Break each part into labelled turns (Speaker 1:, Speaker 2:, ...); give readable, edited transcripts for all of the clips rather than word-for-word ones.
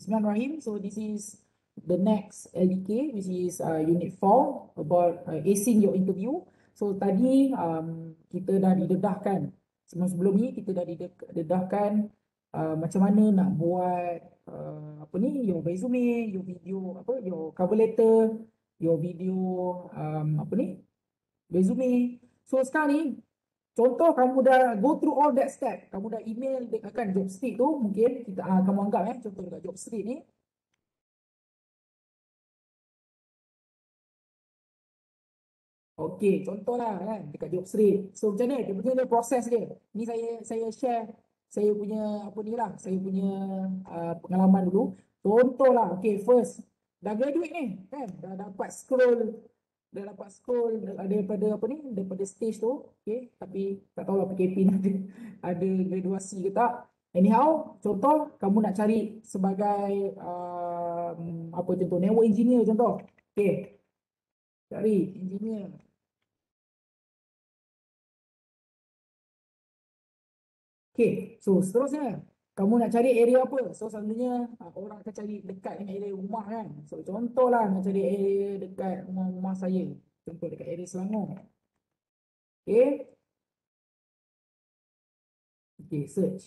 Speaker 1: Bismillahirrahmanirrahim. So this is the next LDK, which is unit 4 about acing your interview. So tadi kita dah didedahkan, sebelum ni kita dah didedahkan macam mana nak buat apa ni, your resume, your video, your cover letter, your video apa ni, resume. So sekarang ni, contoh kamu dah go through all that step, kamu dah email kan job street tu, mungkin kita kamu anggap contoh dekat job street ni. Okey, contohlah kan dekat job street. So macam ni dia punya proses dia. Ni saya share saya punya apa ni lah, saya punya pengalaman dulu. Contohlah, okey, first dah graduate ni kan, dah dapat scroll daripada apa ni, daripada stage tu, okey, tapi tak tahulah PKP ni ada graduasi ke tak. Anyhow, contoh kamu nak cari sebagai apa contoh, network engineer contoh. Okey, cari engineer. Okey, so seterusnya kamu nak cari area apa? So selalunya orang akan cari dekat dengan area rumah kan. So contohlah nak cari area dekat rumah saya. Contoh dekat area Selangor. Okey. Okey, search.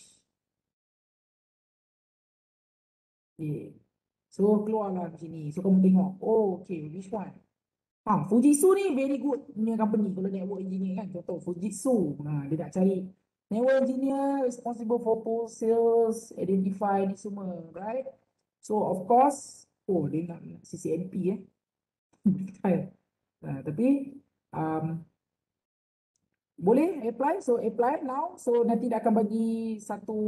Speaker 1: Okey. So keluarlah di sini. So kamu tengok. Oh, okey, which one? Fujitsu ni very good punya company kalau network engineer kan. Contoh Fujitsu. Dia nak cari network engineer responsible for post sales, identify ni semua, right? So of course, dia nak CCNP tapi boleh apply. So apply now. So nanti dia akan bagi satu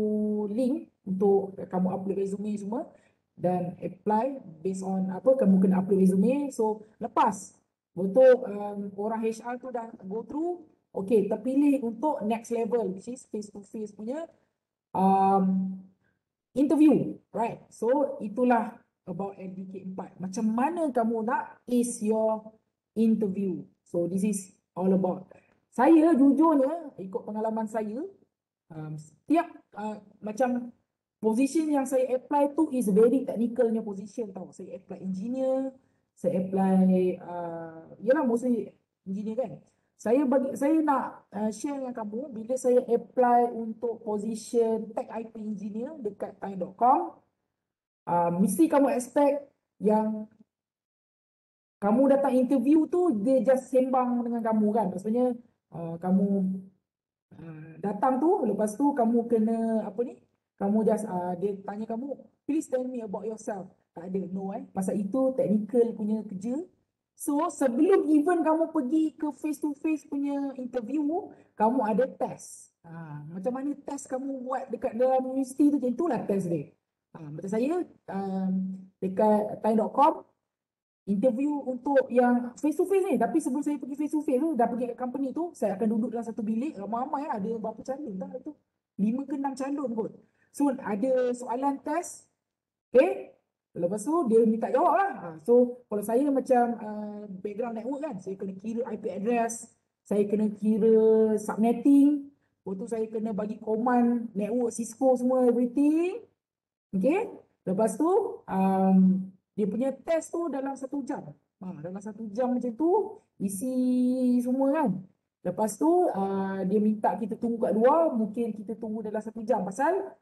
Speaker 1: link untuk kamu upload resume semua dan apply based on apa kamu kena upload resume. So lepas untuk orang HR tu dah go through, okay, terpilih untuk next level, which is face to face punya interview, right? So itulah about LDK 4. Macam mana kamu nak ace your interview. So this is all about. Saya jujurnya ikut pengalaman saya, setiap macam position yang saya apply tu is very technicalnya position tau. Saya apply engineer, saya apply yalah mostly engineer kan. Saya nak share dengan kamu, bila saya apply untuk position tech IT engineer dekat time.com, mesti kamu expect yang kamu datang interview tu dia just sembang dengan kamu kan. Maksudnya kamu datang tu, lepas tu kamu kena apa ni, kamu just dia tanya kamu, please tell me about yourself. Tak ada, no pasal itu technical punya kerja. So sebelum even kamu pergi ke face to face punya interview, kamu ada test. Macam mana test kamu buat dekat dalam universiti tu, macam itulah test dia. Macam saya dekat time.com interview untuk yang face to face ni, tapi sebelum saya pergi face to face tu, dah pergi ke company tu, saya akan duduk dalam satu bilik ramai-ramai, ada berapa calon dah itu, 5 ke 6 calon kot. So ada soalan test, okay, lepas tu dia minta jawab lah. So kalau saya macam background network kan, saya kena kira IP address, saya kena kira subnetting, lepas tu saya kena bagi command network Cisco semua everything, okay. Lepas tu dia punya test tu dalam 1 jam. Dalam 1 jam macam tu, isi semua kan. Lepas tu, dia minta kita tunggu kat luar, mungkin kita tunggu dalam 1 jam. Pasal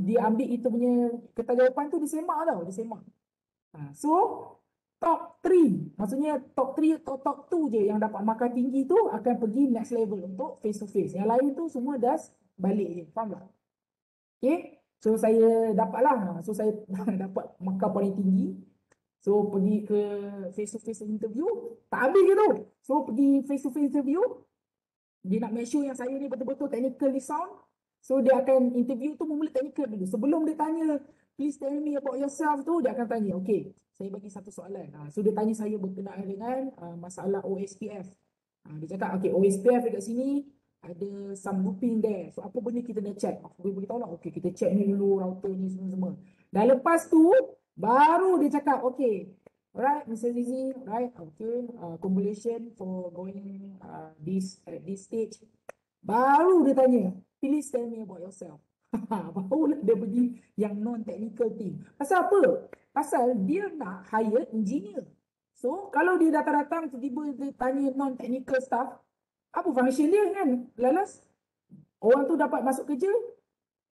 Speaker 1: dia ambil kita punya kertas jawapan tu, dia semak tau, dia semak. So, top 3, maksudnya top 3 atau top 2 je yang dapat markah tinggi tu akan pergi next level untuk face to face. Yang lain tu semua dah balik je, faham tak? Okay. So saya dapatlah. So saya dapat markah paling tinggi. So pergi ke face to face interview, tak habis je tu. So pergi face to face interview, dia nak make sure yang saya ni betul-betul technically sound. So dia akan interview tu mula technical dulu. Sebelum dia tanya, please tell me about yourself tu, dia akan tanya, okay, saya bagi satu soalan. So dia tanya saya berkenaan dengan masalah OSPF. Dia cakap, okay, OSPF dekat sini ada some looping there. So apa benda kita nak check? Aku beritahu lah, okay, kita check ni dulu, router ni semua-semua. Dan lepas tu, baru dia cakap, okay, alright, Mr. Zizi, right, okay, congratulations for going at this stage. Baru dia tanya, please tell me about yourself. Barulah dia pergi yang non-technical team. Pasal apa? Pasal dia nak hire engineer. So, kalau dia datang-datang tiba-tiba dia tanya non-technical staff, apa function dia kan? Lalas, orang tu dapat masuk kerja,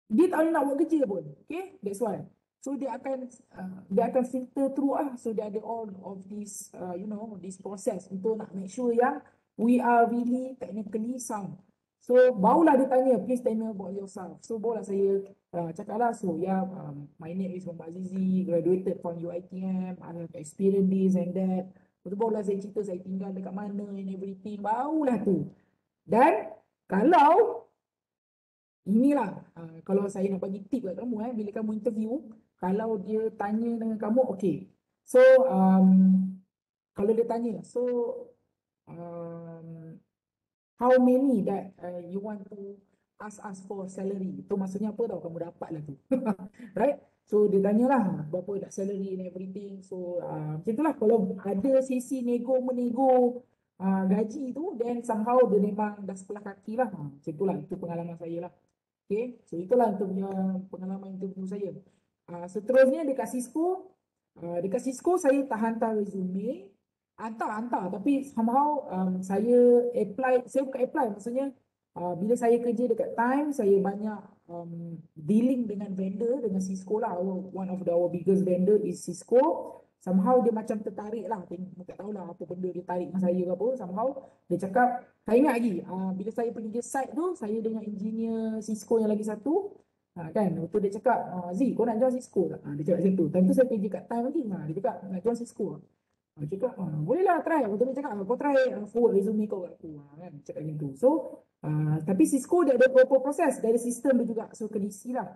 Speaker 1: dia tak boleh nak buat kerja pun. Okay, that's why. So dia akan filter through so dia ada all of this this process untuk nak make sure yang we are really technically sound. So barulah dia tanya, please tell me about yourself. So barulah saya cakap lah, so yeah, my name is Muhammad Azizi, graduated from UiTM, I have experience this and that. Lepas tu barulah saya cerita saya tinggal dekat mana and everything, barulah tu. Dan kalau inilah, kalau saya nak bagi tip kat kamu bila kamu interview, kalau dia tanya dengan kamu, okay. So, kalau dia tanya, so how many that you want to ask for salary? Itu maksudnya apa tau, kamu dapat lah tu. Right? So, dia tanyalah berapa dah salary and everything. So, macam itulah kalau ada sesi nego-menego gaji tu, then somehow dia memang dah sebelah kaki lah. Macam itulah, itu pengalaman saya lah. Okay, so itulah untuk pengalaman interview saya. Seterusnya dekat Cisco saya tak hantar resume, hantar, tapi somehow saya bukan apply, maksudnya bila saya kerja dekat Time, saya banyak dealing dengan vendor, dengan Cisco lah. One of our biggest vendor is Cisco. Somehow dia macam tertarik lah, tak tahulah apa benda dia tarik dengan saya ke apa. Somehow dia cakap, saya ingat lagi, bila saya pergi ke site tu, saya dengan engineer Cisco yang lagi satu, kan, waktu dia cakap, Z, kau nak join Cisco tak? Dia cakap macam tu. Time tu saya kerja kat Time lagi, dia cakap, nak join Cisco. Dia cakap, boleh lah try. Waktu dia cakap, kau try forward resume kau kat aku. Kan, cakap macam tu. So, tapi Cisco dia ada beberapa proses, dia ada sistem dia juga, so kena isi lah.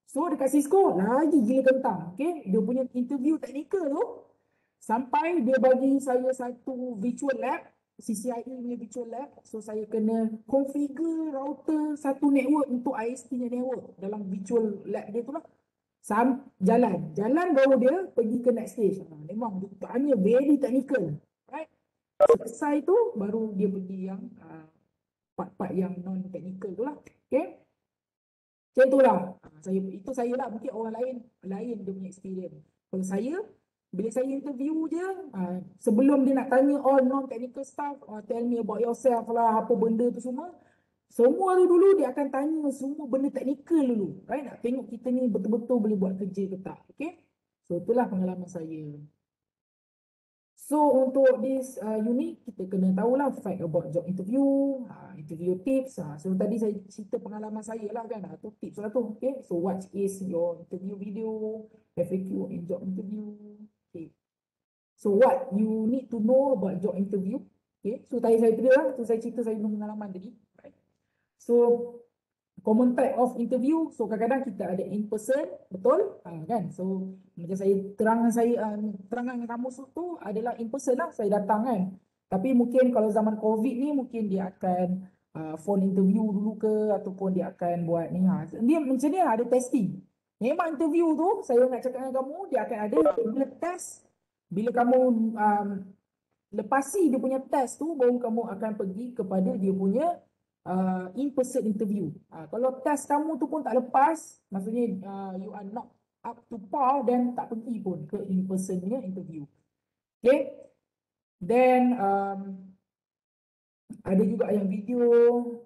Speaker 1: So dekat Cisco lagi gila kentang, okay? Dia punya interview technical tu sampai dia bagi saya satu virtual lab, CCIE punya virtual lab. So saya kena configure router satu network untuk ISP nya network dalam virtual lab dia tu lah. Jalan baru dia pergi ke next stage. Memang tanya very technical, right? Selesai tu baru dia pergi yang part-part yang non technical tu lah, okay? Macam itulah. Saya lah, mungkin orang lain dia punya experience. Kalau saya, bila saya interview je, sebelum dia nak tanya all non-technical stuff, tell me about yourself lah, apa benda tu semua tu dulu dia akan tanya semua benda technical dulu. Right? Nak tengok kita ni betul-betul boleh buat kerja ke tak. Okay? So itulah pengalaman saya. So untuk this unit, kita kena tahulah fact about job interview, interview tips. So tadi saya cerita pengalaman saya lah kan, tu tips lah tu. Okay, so what is your interview video, FAQ in job interview. Okay, so what you need to know about job interview. Okay, so tadi saya cerita lah, so saya cerita saya punya pengalaman tadi. Right. So common type of interview, so kadang-kadang kita ada in person, betul kan? So macam terangkan kamu tu adalah in person lah, saya datang kan. Tapi mungkin kalau zaman COVID ni mungkin dia akan phone interview dulu ke, ataupun dia akan buat ni dia macam ni ada testing. Memang interview tu saya nak cakap dengan kamu, dia akan ada bila test, bila kamu lepasi dia punya test tu, baru kamu akan pergi kepada dia punya in-person interview. Kalau test kamu tu pun tak lepas, maksudnya you are not up to par, then tak pergi pun ke in-person punya interview. Okay. Then ada juga yang video,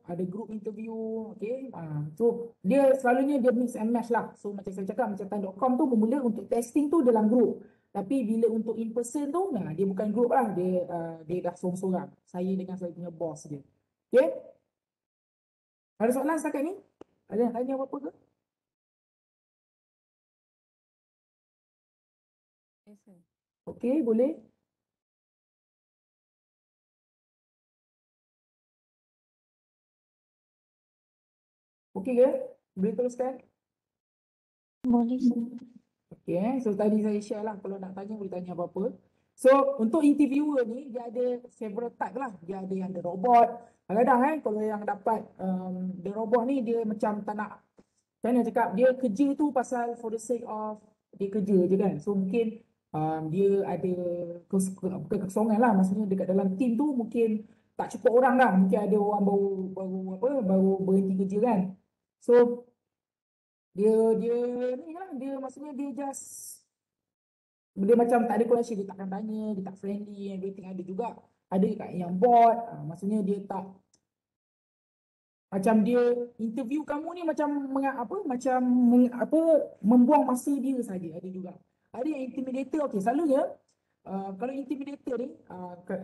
Speaker 1: ada group interview. Okay. So dia selalunya dia mix and match lah. So macam saya cakap, macam time.com tu bermula untuk testing tu dalam group. Tapi bila untuk in-person tu, dia bukan group lah. Dia dah sorang-sorang. Saya dengan saya punya boss dia. Okay. Ada soalan setakat ni? Ada yang tanya apa-apa ke? Okey, boleh. Okey ke? Boleh teruskan?
Speaker 2: Boleh.
Speaker 1: Okey, so tadi saya share lah, kalau nak tanya boleh tanya apa-apa. So untuk interviewer ni dia ada several type lah. Dia ada yang the robot. Kadang-kadang kalau yang dapat the robot ni dia macam tak nak, saya nak cakap dia kerja tu pasal for the sake of dia kerja je kan. So mungkin dia ada kekosongan lah, maksudnya dekat dalam team tu mungkin tak cukup orang lah, mungkin ada orang baru berhenti kerja kan. So dia ni lah, dia maksudnya dia just, dia macam tak ada connection, dia takkan tanya, dia tak friendly, everything. Ada juga, ada kat yang bot, maksudnya dia tak, macam dia interview kamu ni macam macam membuang masa dia saja. Ada juga, ada yang intimidator. Okey, selalunya kalau intimidator ni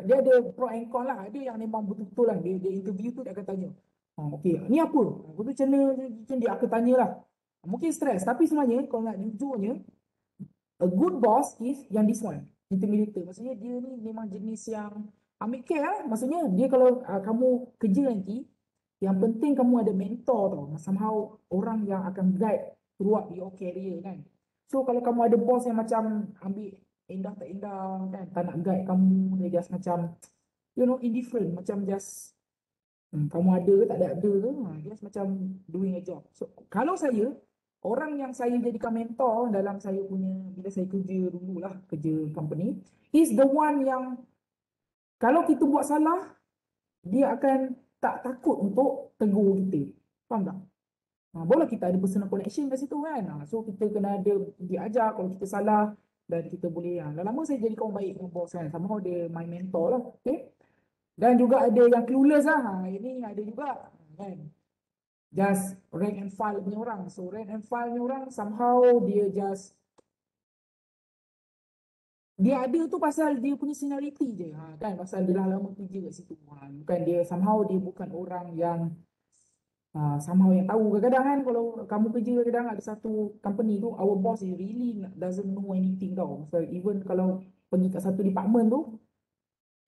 Speaker 1: dia ada pro and con lah. Ada yang memang betul-betul lah, dia interview tu dia akan tanya, okey ni apa, aku tu macam dia akan tanya lah, mungkin stres. Tapi sebenarnya kalau nak jujurnya, a good boss is yang this one, intimidator. Maksudnya dia ni memang jenis yang ambil care lah. Maksudnya dia kalau kamu kerja nanti, yang penting kamu ada mentor tau. Somehow orang yang akan guide throughout your career kan. So kalau kamu ada boss yang macam ambil indah tak indah kan, tak nak guide kamu, dia just macam, indifferent, macam just kamu ada ke tak ada ke, just macam doing a job. So kalau saya, orang yang saya jadikan mentor dalam saya punya, bila saya kerja dululah, kerja company, is the one yang kalau kita buat salah, dia akan tak takut untuk tegur kita. Faham tak? Boleh kita ada personal connection kat situ kan. So kita kena ada, dia ajar kalau kita salah, dan kita boleh, lama saya jadi kawan baik dengan bos kan. Somehow dia my mentor lah. Okay. Dan juga ada yang clueless lah. Ini ada juga kan. Just rank and file punya orang. So rank and file punya orang somehow dia just, dia ada tu pasal dia punya seniority je kan, pasal dia dah lama kerja kat situ. Bukan dia, somehow dia bukan orang yang somehow yang tahu. Kadang-kadang kan kalau kamu kerja, kadang ada satu company tu, our boss is really doesn't know anything tau. So even kalau pergi kat satu department tu,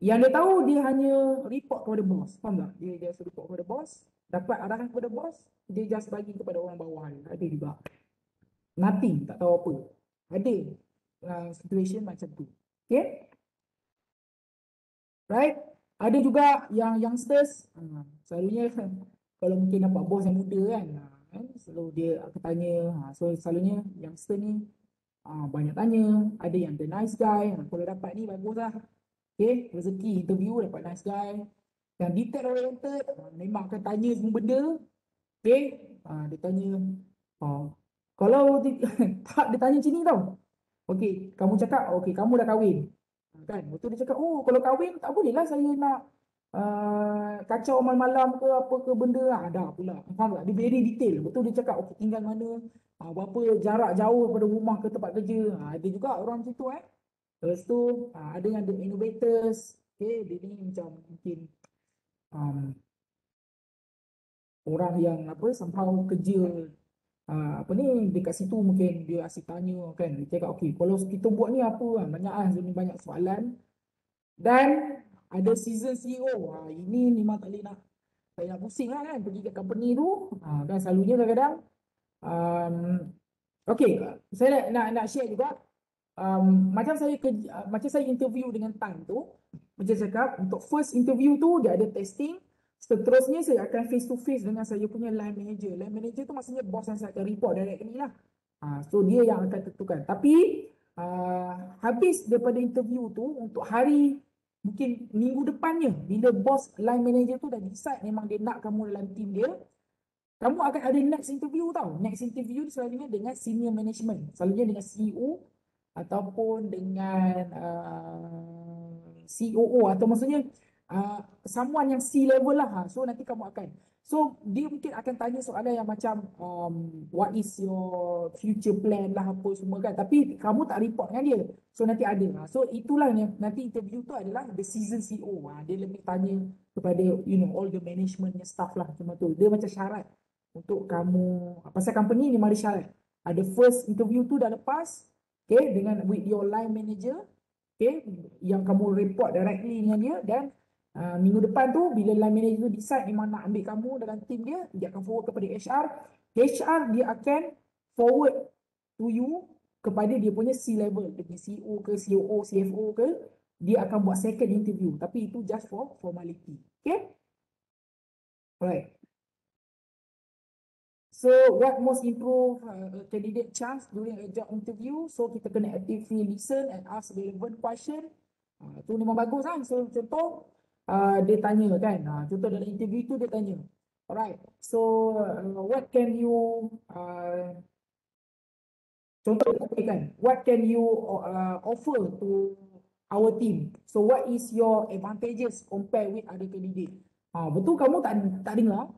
Speaker 1: yang dia tahu dia hanya report kepada bos. Faham tak? Dia just report kepada bos, dapat arahan kepada bos, dia just bagi kepada orang bawah. Ada juga nothing, tak tahu apa. Ada situation macam tu. Okay, right? Ada juga yang youngsters, selalunya kalau mungkin nampak bos yang muda kan, selalu dia akan tanya. So selalunya youngster ni banyak tanya. Ada yang the nice guy, kalau dapat ni bagus lah. Okay, rezeki interview dapat nice guy. Yang detail oriented, memang akan tanya semua benda. Okay, dia tanya, kalau tak, dia tanya macam ni tau. Okay, kamu cakap, okay kamu dah kahwin kan. Betul, dia cakap, oh kalau kahwin tak boleh lah saya nak kacau malam-malam ke apa ke benda. Dah pula, faham tak? Dia very detail. Betul, dia cakap, okay tinggal mana, berapa jarak jauh pada rumah ke tempat kerja. Ada juga orang macam tu Lepas tu ada yang the innovators. Okay, dia ni macam mungkin orang yang somehow kerja apa ni dekat situ, mungkin dia asyik tanya kan. Dia cakap, okay kalau kita buat ni apa, banyak soalan. Dan ada season CEO, ini memang tak boleh nak, tak nak pusing lah kan pergi kat company tu. Dan selalunya kadang-kadang okay, saya nak share juga. Macam saya interview dengan Tan tu, macam cakap, untuk first interview tu dia ada testing. Seterusnya saya akan face to face dengan saya punya line manager. Line manager tu maksudnya bos yang saya akan report directly lah. So dia yang akan tentukan. Tapi habis daripada interview tu, untuk hari mungkin minggu depannya, bila bos line manager tu dah decide memang dia nak kamu dalam team dia, kamu akan ada next interview tau. Next interview selalunya dengan senior management. Selalunya dengan CEO ataupun dengan COO, atau maksudnya someone yang C level lah. So nanti kamu akan, so dia mungkin akan tanya soalan yang macam what is your future plan lah, apa semua kan. Tapi kamu tak report dengan dia. So nanti ada. So itulah yang nanti interview tu adalah the season CEO. Dia lebih tanya kepada all the managementnya staff lah, macam tu. Dia macam syarat untuk kamu, pasal company ni memang ada syarat. Ada first interview tu dah lepas, okay, dengan with your line manager, okay, yang kamu report directly dengan dia. Dan minggu depan tu bila line manager tu decide memang nak ambil kamu dalam team dia, dia akan forward kepada HR. HR dia akan forward to you kepada dia punya C level, dia punya CEO ke, COO, CFO ke. Dia akan buat second interview, tapi itu just for formality. Okay, alright. So what most improve a candidate chance during a job interview? So kita kena actively listen and ask relevant question. Tu memang bagus kan. So contoh dia tanya kan, contoh dalam interview tu dia tanya, alright, so what can you Contoh kan, what can you offer to our team? So what is your advantages compare with other candidate? Betul kamu tak dengar,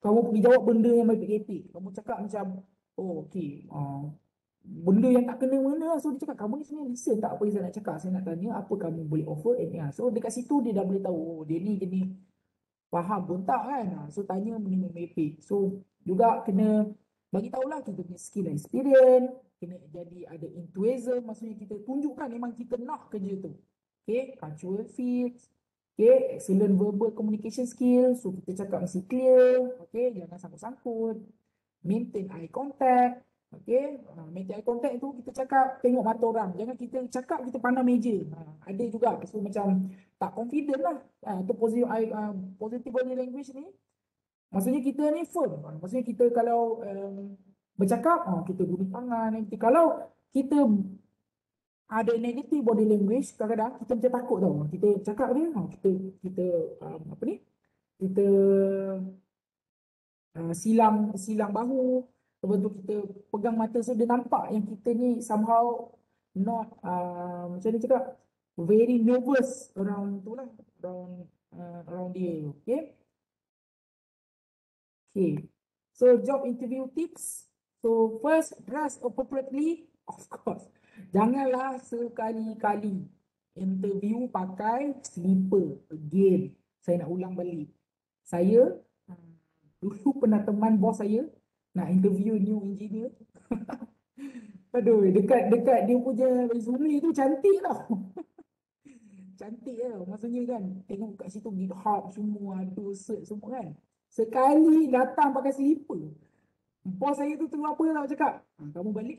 Speaker 1: kamu pergi jawab benda yang merepek-repek. Kamu cakap macam, oh okay, benda yang tak kena mana. So dia cakap, kamu ni sebenarnya listen tak apa yang saya nak cakap. Saya nak tanya apa kamu boleh offer. So dekat situ dia dah boleh tahu, oh dia ni jenis faham pun tak kan. So tanya benda merepek. So juga kena bagi tahulah kita punya skill and experience. Kena jadi ada enthusiasm. Maksudnya kita tunjukkan memang kita nak kerja tu. Okay, cultural fit. Okay, excellent verbal communication skills. So kita cakap mesti clear. Okay, jangan sangkut-sangkut. Maintain eye contact. Okay, maintain eye contact tu kita cakap tengok mata orang. Jangan kita cakap kita pandang meja. Ada juga. So macam tak confident lah. Tu positive body language ni. Maksudnya kita ni firm. Maksudnya kita kalau bercakap, kita guna tangan. Nanti kalau kita ada negative body language, kadang-kadang kita macam takut tau. Kita cakap dia, kita apa ni? Kita silang bahu. Lepas tu kita pegang mata, so dia nampak yang kita ni somehow not macam ni cakap, very nervous around tu lah, around dia. Okay. So job interview tips. So first, dress appropriately, of course. Janganlah sekali-kali interview pakai slipper. Again, saya nak ulang balik. Saya dulu pernah teman bos saya nak interview new engineer. Aduh, dekat dia punya resume tu cantik tau. Cantik tau. Maksudnya kan, tengok kat situ GitHub semua, ada cert semua kan. Sekali datang pakai slipper. Bos saya tu tengok apa tau cakap, kamu balik.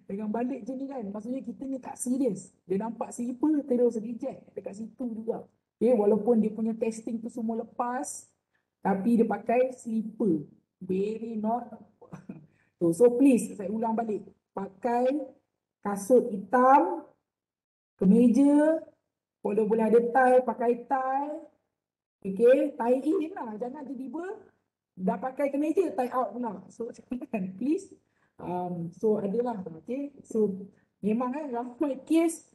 Speaker 1: Dengan balik macam ni kan, maksudnya kita ni tak serius. Dia nampak slipper, terus reject dekat situ juga. Okay, walaupun dia punya testing tu semua lepas, tapi dia pakai slipper. Very not. So please, saya ulang balik. Pakai kasut hitam, kemeja, kalau boleh ada tie, pakai tie. Okay, tie in lah. Jangan tiba-tiba dah pakai kemeja, tie out pula. So jangan, please. So adalah, okay. So memang ramai kes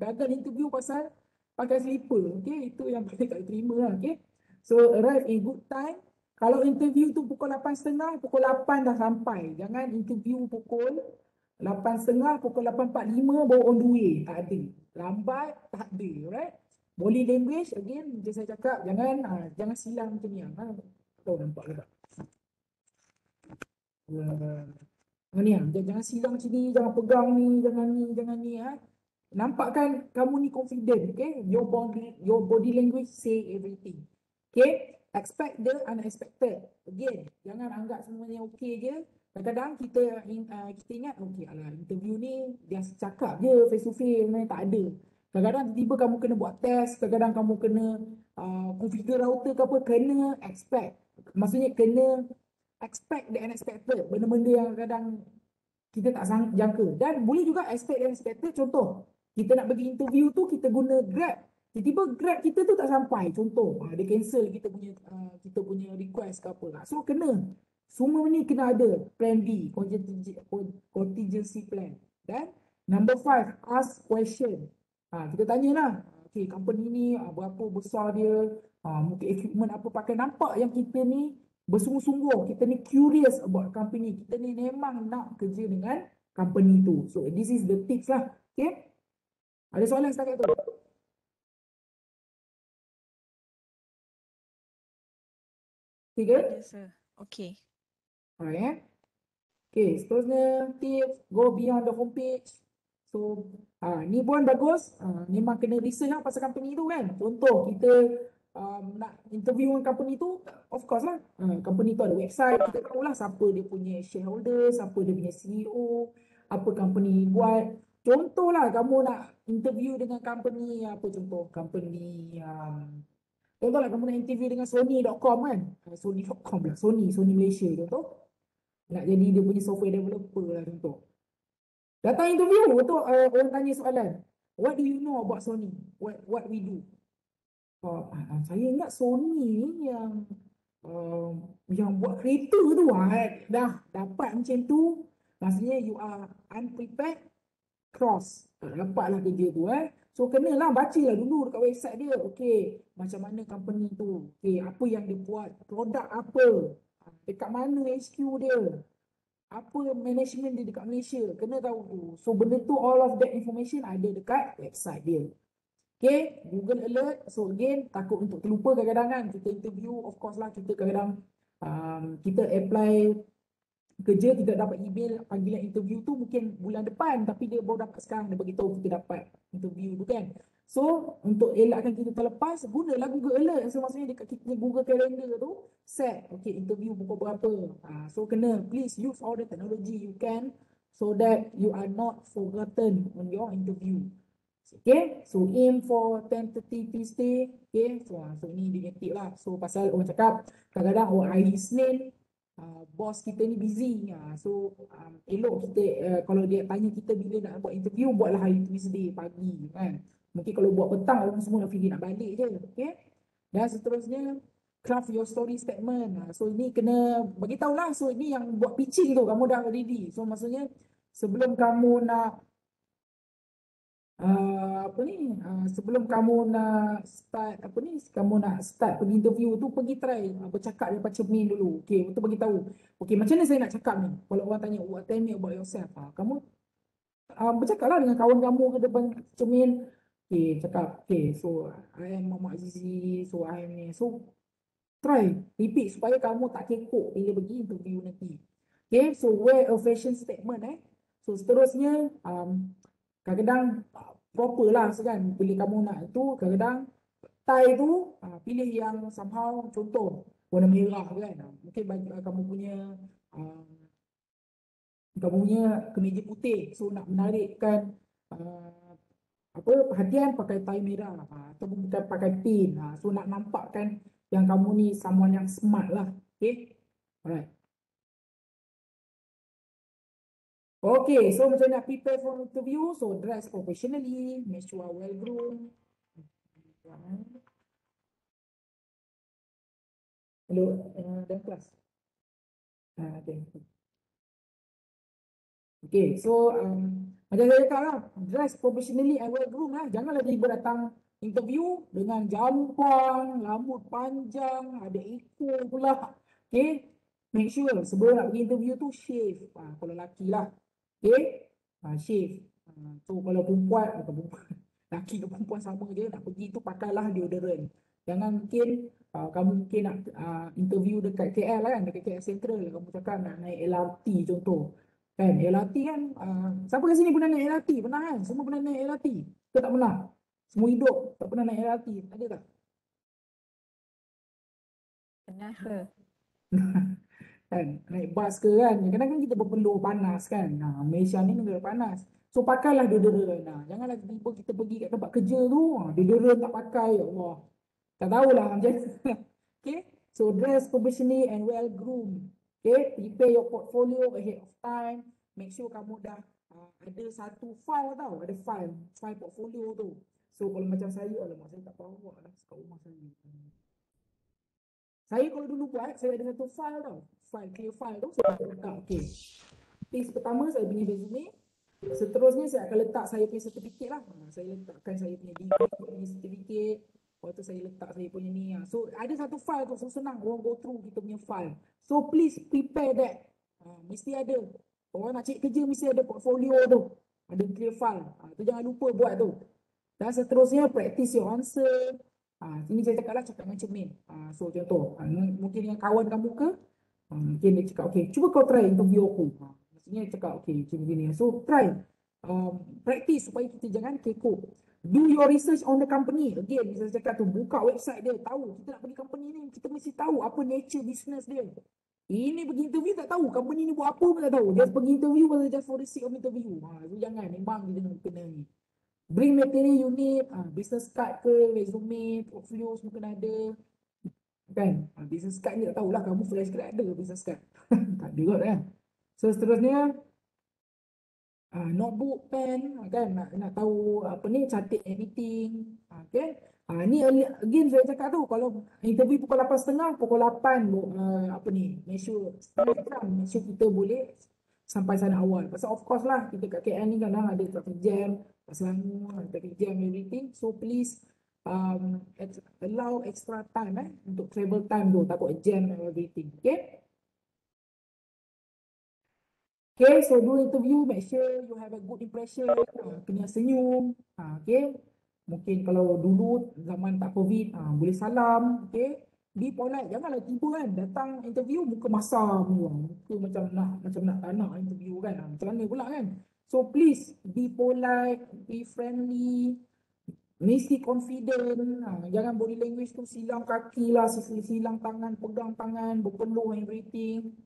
Speaker 1: gagal interview pasal pakai slipper. Okay, itu yang paling tak terima lah. Okay. So arrive in good time. Kalau interview tu pukul 8.30, pukul 8 dah sampai. Jangan interview pukul 8.30, pukul 8.45 baru on the way. Tak ada. Lambat, tak ada. Alright? Body language, again, macam saya cakap, jangan silang macam ni. Tahu nampak ke tak? Jangan silang macam ni, jangan pegang ni, jangan ni. Nampak kan kamu ni confident, okay? Your body language say everything. Okay? Expect the unexpected. Again, jangan anggap semuanya okay je. Kadang-kadang kita ingat, okay, alah, interview ni dia cakap je face to face, tak ada. Kadang-kadang tiba-tiba kamu kena buat test, kadang-kadang kamu kena configure router ke apa, kena expect. Maksudnya kena expect the unexpected. Benda-benda yang kadang kita tak jangka. Dan boleh juga expect the unexpected. Contoh, kita nak pergi interview tu, kita guna Grab. Tiba-tiba Grab kita tu tak sampai. Contoh, dia cancel kita punya request ke apa. So kena. Semua ni kena ada plan B, contingency plan. Dan number 5, ask question. Kita tanyalah, okay, company ni berapa besar dia, mungkin equipment apa pakai. Nampak yang kita ni bersungguh-sungguh, kita ni curious about company, kita ni memang nak kerja dengan company tu. So this is the tips lah. Okay, ada soalan setakat tu? Okay ke?
Speaker 2: Yes, sir. Okay.
Speaker 1: Alright. Okay, seterusnya tips, go beyond the homepage. So ni pun bagus. Memang kena research lah pasal company tu kan. Contoh kita nak interview dengan company tu, of course lah, company tu ada website, kita tahulah siapa dia punya shareholder, siapa dia punya CEO, apa company buat. Contoh lah kamu nak interview dengan company apa, contoh company contoh lah kamu nak interview dengan Sony.com kan. Sony.com lah, Sony Malaysia contoh. Nak jadi dia punya software developer lah contoh. Datang interview tu orang tanya soalan, what do you know about Sony? What we do? Saya ingat Sony ni yang buat kereta tu dah dapat macam tu. Maksudnya you are unprepared, cross. Tak dapatlah kerja tu So kenalah bacalah dulu dekat website dia. Okey, macam mana company tu? Okey, apa yang dia buat? Produk apa? Dekat mana HQ dia? Apa management dia dekat Malaysia? Kena tahu tu. So benda tu all of that information ada dekat website dia. Okay, Google Alert. So again, takut untuk terlupa kadang-kadang kan. Kita interview, of course lah, kita kadang-kadang kita apply kerja, kita dapat email panggilan interview tu mungkin bulan depan, tapi dia baru dapat sekarang, dia beritahu kita dapat interview tu kan. So untuk elakkan kita terlepas, gunalah Google Alert. So maksudnya dekat kita Google Calendar tu set, okay, interview pukul berapa. So kena, please use all the technology you can so that you are not forgotten on your interview. Okay, so aim for 10:30 Tuesday. Okay, so ni dinetik lah. So pasal orang cakap kadang-kadang hari Isnin bos kita ni busy. So elok kita kalau dia tanya kita bila nak buat interview, buatlah hari Tuesday pagi kan. Mungkin kalau buat petang orang semua dah fikir nak balik je. Okay, dan seterusnya craft your story statement. So ini kena bagi tahulah. So ini yang buat pitching tu kamu dah ready. So maksudnya sebelum kamu nak sebelum kamu nak start kamu nak start pergi interview tu, pergi try bercakap depan cermin dulu. Okey, untuk bagi tahu. Okey, macam mana saya nak cakap ni? Kalau orang tanya, tell me about yourself. Kamu bercakaplah dengan kawan kamu ke depan cermin. Okey, cakap, okay, so I am Muhammad Azizi, so I am ni. So try repeat supaya kamu tak kekok bila pergi interview nanti. Okay, so wear a fashion statement So seterusnya kadang-kadang proper lah kan, bila kamu nak itu kadang-kadang tie tu pilih yang somehow, contoh warna merah kan, mungkin baju kamu punya kemeja putih, so nak menarikkan perhatian, pakai tie merah ataupun bukan pakai pin. So nak nampakkan yang kamu ni someone yang smart lah. Okay, alright. Okay, so macam nak prepare for interview, so dress professionally, make sure well groomed. Hello, dalam kelas. Okay, so macam saya cakap lah, dress professionally and well groomed lah. Janganlah tiba datang interview dengan jampang, rambut panjang, ada ekor pula. Okay, make sure sebelum nak pergi interview tu shave. Kalau lelaki lah. Okay, shave. So kalau perempuan atau lelaki ke perempuan sama je, nak pergi tu pakailah deodorant. Jangan mungkin kamu mungkin nak interview dekat KL lah kan, dekat KL Central, kamu cakap nak naik LRT contoh. Kan LRT kan, siapa kat sini pernah naik LRT? Pernah kan? Semua pernah naik LRT? Ke tak pernah? Semua hidup tak pernah naik LRT? Ada tak?
Speaker 2: Pernah ke?
Speaker 1: Kan naik bas ke kan, kadang-kadang kita berpeluh panas kan. Malaysia ni negara panas, so pakailah deodorant. Janganlah tiba kita pergi kat tempat kerja tu deodorant tak pakai, ya Allah, tak tahulah macam okay, so dress professionally and well groomed. Okay, prepare your portfolio ahead of time. Make sure kamu dah ada satu file tau, ada file portfolio tu. So kalau macam saya, alamak saya tak bawa lah kat rumah saya. Saya kalau dulu buat, saya ada satu file tau. Clear file tu, saya akan letak. Okay. Page pertama, saya punya resume. Seterusnya, saya akan letak saya punya sertifikat lah. Saya letakkan saya punya degree, punya sertifikat. Lepas tu saya letak saya punya ni. So, ada satu file tu, so senang orang go through kita punya file. So, please prepare that. Mesti ada. Orang nak cari kerja, mesti ada portfolio tu. Ada clear file. Tu jangan lupa buat tu. Dan seterusnya, practice your answer. Ini saya cakap dengan cermin. So contoh, mungkin dengan kawan kamu ke, mungkin dia cakap, okay, cuba kau try interview aku. Maksudnya dia cakap, okay, macam begini. So try, practice supaya kita jangan kekok. Do your research on the company. Again, saya cakap tu, buka website dia, tahu. Kita nak pergi company ni, kita mesti tahu apa nature business dia. Ini pergi interview tak tahu, company ni buat apa pun tak tahu. Dia pergi interview, just for the sake of interview. So jangan, memang kita kena ni. Bring material you need, business card ke, resume, portfolio semua kena ada. Kan? Business card ni tak tahulah kamu fresh grad ada business card. Tak ada kot kan. So seterusnya, notebook, pen, kan? Nak tahu apa ni, catat everything. Okay? Ni again saya cakap tu, kalau interview pukul 8.30, pukul 8 make sure setengah jam, make sure kita boleh sampai sana awal. Pasal of course lah, kita kat KL ni kadang ada traffic jam, kat Selangor, traffic jam, everything. So please allow extra time untuk travel time tu, takut jam and everything. Okay? Okay, so do interview, make sure you have a good impression, kena senyum, okay. Mungkin kalau dulu zaman tak COVID, boleh salam, okay. Be polite, janganlah tiba kan, datang interview muka masam, muka macam nak tak nak interview kan, macam mana pula kan. So please, be polite, be friendly, mesti confident, jangan body language tu silang kaki lah, silang tangan, pegang tangan, berpeluh, everything.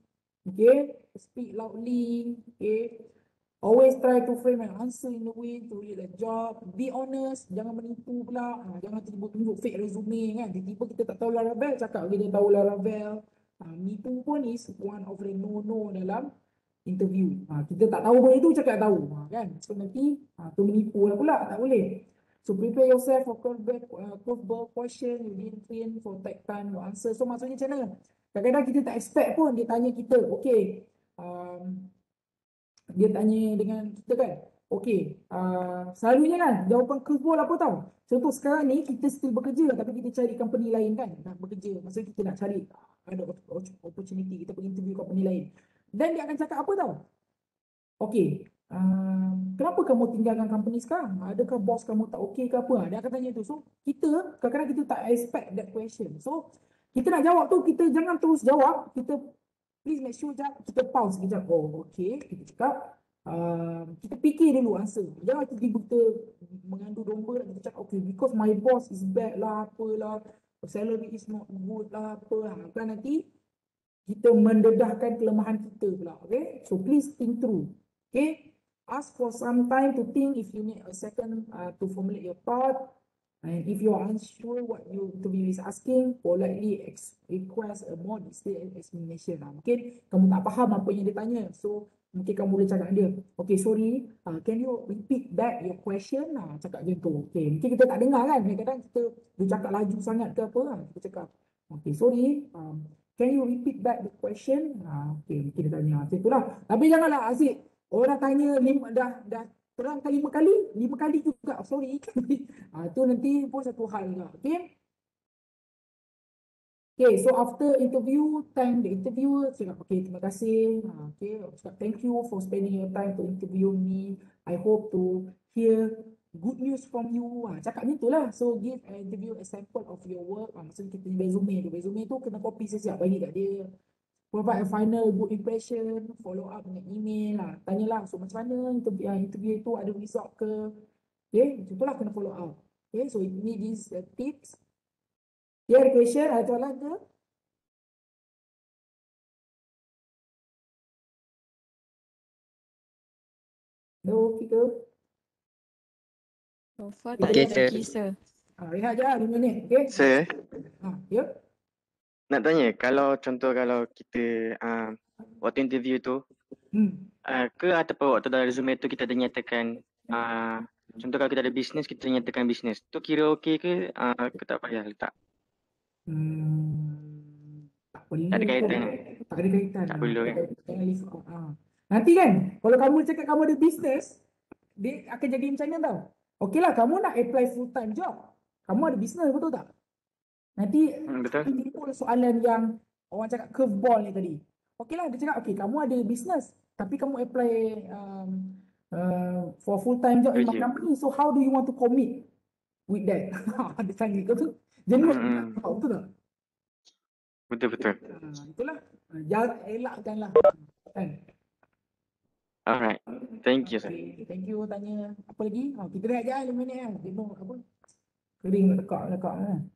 Speaker 1: Okay, speak loudly. Okay, always try to frame an answer in a way to read the job. Be honest, jangan menipu pula. Jangan tiba-tiba tunjuk fake resume kan. Tiba-tiba kita tak tahu Laravel, cakap kita tahu Laravel. Nipu pun is one of the no-no dalam interview. Kita tak tahu benda itu, cakap tahu. Kan? So nanti tu menipu lah pula, tak boleh. So prepare yourself for curveball question. You didn't train for take time to answer. So maksudnya macam mana? Kadang-kadang kita tak expect pun dia tanya kita, okay, dia tanya dengan kita kan, okay, selalunya kan jawapan curveball apa tahu? Contoh sekarang ni kita still bekerja tapi kita cari company lain kan, nak bekerja, maksudnya kita nak cari ada opportunity, kita pergi interview company lain. Dan dia akan cakap apa tahu? Okay, kenapa kamu tinggalkan company sekarang? Adakah bos kamu tak okay ke apa? Dia akan tanya tu. So kita kadang-kadang kita tak expect that question. So kita nak jawab tu, kita jangan terus jawab, kita please make sure kita pause sekejap. Oh, okay, kita cakap, kita fikir dulu answer. Jangan tiba-tiba kita mengandu domba, kita cakap, okay, because my boss is bad lah, apalah, salary is not good lah, apa. Kan nanti kita mendedahkan kelemahan kita pula. Okay, so please think through. Okay, ask for some time to think if you need a second to formulate your thought. And if you are unsure what your interview is asking, politely request a more detailed explanation. Mungkin kamu tak faham apa yang dia tanya. So, mungkin kamu boleh cakap dia, okay, sorry, can you repeat back your question? Cakap macam tu. Okay, mungkin kita tak dengar kan. Kadang-kadang dia cakap laju sangat ke apa kan. Kita cakap, okay, sorry, can you repeat back the question? Okay, mungkin dia tanya. Macam itulah. Tapi janganlah asyik. Orang tanya dah terangkan 5 kali juga, sorry. Tu nanti pun satu hal juga. Okay. Okay, so after interview, thank the interviewer, cakap, okay, terima kasih. Okay, cakap, thank you for spending your time to interview me. I hope to hear good news from you. Cakap macam itulah. So, give an interview a sample of your work. Maksudnya kita resume tu. Resume tu kena copy siap bagi kat dia. Provide a final good impression, follow up dengan email lah. Tanyalah, so macam mana interview itu ada result ke? Okay, itulah kena follow up. Okay, so ini these tips. Dia ada question, ada soalan ke? No, kita.
Speaker 2: So far
Speaker 1: Kita
Speaker 2: tak
Speaker 3: Okay,
Speaker 2: ada
Speaker 3: sir.
Speaker 2: lagi, sir.
Speaker 1: Rehat je lah 5 minit. Okay.
Speaker 3: Sir,
Speaker 1: Ya.
Speaker 3: nak tanya kalau kita waktu interview tu ke ataupun waktu dalam resume tu kita ada nyatakan contoh kalau kita ada bisnes kita nyatakan bisnes tu kira okey ke tak payah letak?
Speaker 1: Tak perlu
Speaker 3: Tak ada
Speaker 1: kot.
Speaker 3: kaitan.
Speaker 1: Tak ada kaitan.
Speaker 3: Tak perlu kan?
Speaker 1: Jangan leave out. Nanti kan, kalau kamu cakap kamu ada bisnes, dia akan jadi macam mana tau. Okey lah, kamu nak apply full time job. Kamu ada bisnes, betul tak? Nanti
Speaker 3: Betul.
Speaker 1: timbul soalan yang orang cakap curveball ni tadi. Okey lah, dia cakap, okey, kamu ada bisnes, tapi kamu apply for full time job in my
Speaker 3: Kerja.
Speaker 1: company. So how do you want to commit with that? Dia tanya kau tu. Jenuh. Betul tak?
Speaker 3: Betul.
Speaker 1: Itulah. Jangan elakkanlah. Kan?
Speaker 3: Alright. Thank you, sir.
Speaker 1: Okay, thank you tanya. Apa lagi? Kita rehat je 5 minit kan. Jenuh apa? Kering lekak kan.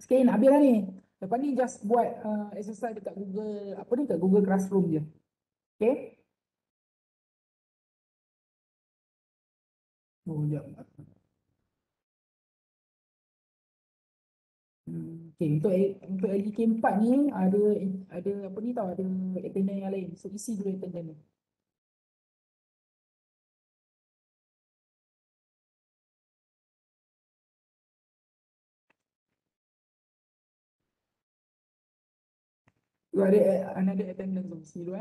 Speaker 1: Sikit nak habis dah ni. Lepas ni just buat exercise dekat Google, apa ni, kat Google Classroom je. Okay? Oh, sekejap. Okay, untuk LDK 4 ni ada apa ni tau, ada attendance yang lain. So isi dulu attendance ni. Tu ada another attendance tu, isi dulu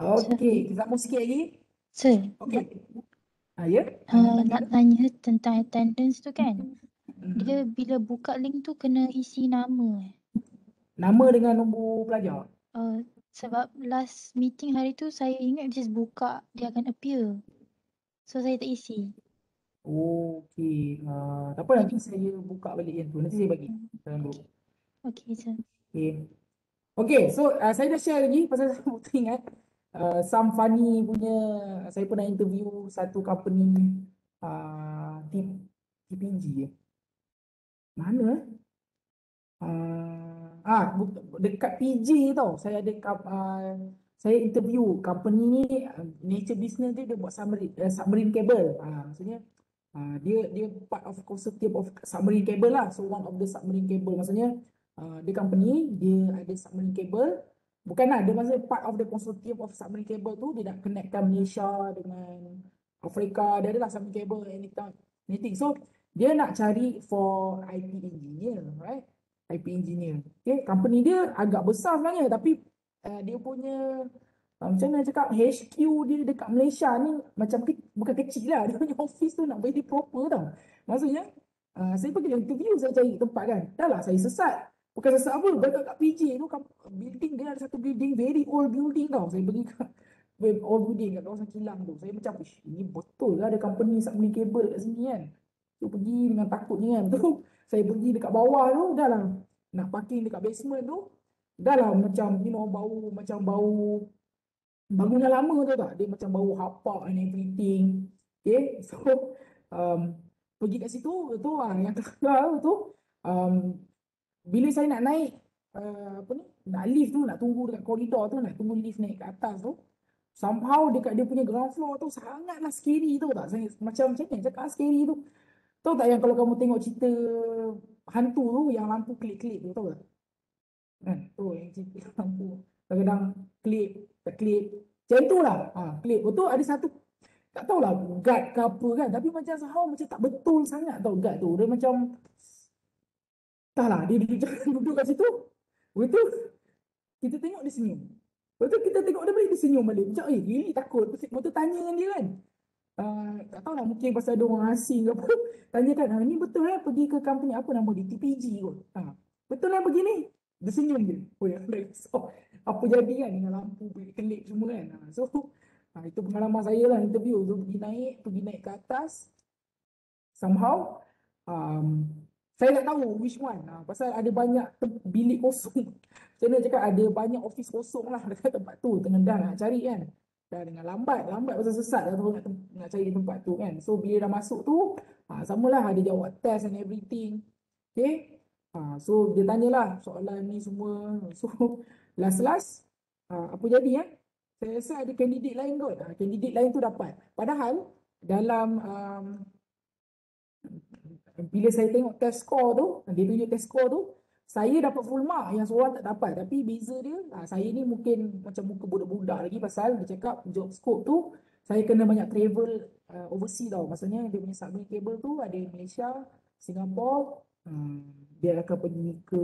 Speaker 2: Sir,
Speaker 1: Okey, kita sambung sikit lagi.
Speaker 2: sir,
Speaker 1: Okey. Ya, nak tanya
Speaker 2: nak
Speaker 1: ke?
Speaker 2: tanya tentang attendance tu kan.
Speaker 1: Hmm.
Speaker 2: Dia bila buka link tu kena isi nama.
Speaker 1: Nama dengan nombor pelajar.
Speaker 2: Sebab last meeting hari tu saya ingat just buka dia akan appear. So saya tak isi.
Speaker 1: Okey. Tak apa, nanti saya buka balik yang tu. Nanti saya bagi dalam grup.
Speaker 2: Okay, sir.
Speaker 1: Okey. Okey, so saya dah share lagi pasal saya ingat some funny punya, saya pernah interview satu company TPG mana dekat PG tau. Saya ada saya interview company ni, nature business dia buat submarine cable. Maksudnya dia part of consortium of submarine cable lah. So one of the submarine cable, maksudnya dia company dia ada submarine cable. Bukanlah dia maksudnya part of the consortium of submarine cable tu, dia nak connectkan Malaysia dengan Afrika. Dia adalah submarine cable anything. So dia nak cari for IP engineer, right? IP engineer. Okay, company dia agak besar sebenarnya, tapi dia punya macam mana cakap, HQ dia dekat Malaysia ni macam bukan kecil lah. Dia punya office tu nak very proper tau. Maksudnya saya pergi interview, saya cari tempat kan. Dah lah saya sesat. Bukan sesat apa, dekat kat PJ tu building dia ada satu building, very old building tau. Saya pergi kat old building kat kawasan Kilang tu. Saya macam, ini betul lah ada company submarine cable kat sini kan. Tu pergi dengan takutnya kan. Tu saya pergi dekat bawah tu, dah lah nak parking dekat basement tu, dah lah macam bau, macam bau bangunan lama tu tak, dia macam bau hapak and everything. Okay, so pergi kat situ tu yang kelakar tu, bila saya nak naik apa ni, nak lift tu, nak tunggu dekat koridor tu, nak tunggu lift naik ke atas tu, somehow dekat dia punya ground floor tu sangatlah scary tu tak. Saya macam ni cakap scary tu. Tahu tak yang kalau kamu tengok cerita hantu tu yang lampu kelip-kelip tu, tahu tak? Kan? Tu yang cerita lampu. Kadang-kadang kelip, tak kelip. Macam tu lah. Kelip. Betul ada satu, tak tahulah guard ke apa kan. Tapi macam somehow macam tak betul sangat tau guard tu. Dia macam, entahlah, dia duduk kat situ. Betul, kita tengok dia senyum. Betul, kita tengok dia balik, dia senyum balik. Macam, really takut. Betul tanya dengan dia kan. Tak tahulah, mungkin pasal ada orang asing ke apa. Tanya kan, ni betul lah pergi ke company apa nama dia, TPG kot. Betul lah begini. Dia senyum je. So, apa jadi kan dengan lampu kelip semua kan. So itu pengalaman saya lah interview. So pergi naik ke atas. Somehow saya tak tahu which one. Pasal ada banyak bilik kosong. Macam mana cakap, ada banyak office kosong lah dekat tempat tu. Tengah dah nak cari kan. Dah dengan lambat pasal sesat dah nak cari tempat tu kan. So bila dah masuk tu, samalah ada jawab test and everything. Okay. So dia tanyalah soalan ni semua. So last apa jadi saya rasa ada kandidat lain kot. Kandidat lain tu dapat. Padahal dalam bila saya tengok test score tu, dia tunjuk test score tu, saya dapat full mark, yang seorang tak dapat. Tapi beza dia, saya ni mungkin macam muka budak-budak lagi pasal dia cakap job scope tu, saya kena banyak travel overseas tau. Maksudnya dia punya submarine cable tu ada di Malaysia, Singapura, dia akan pergi ke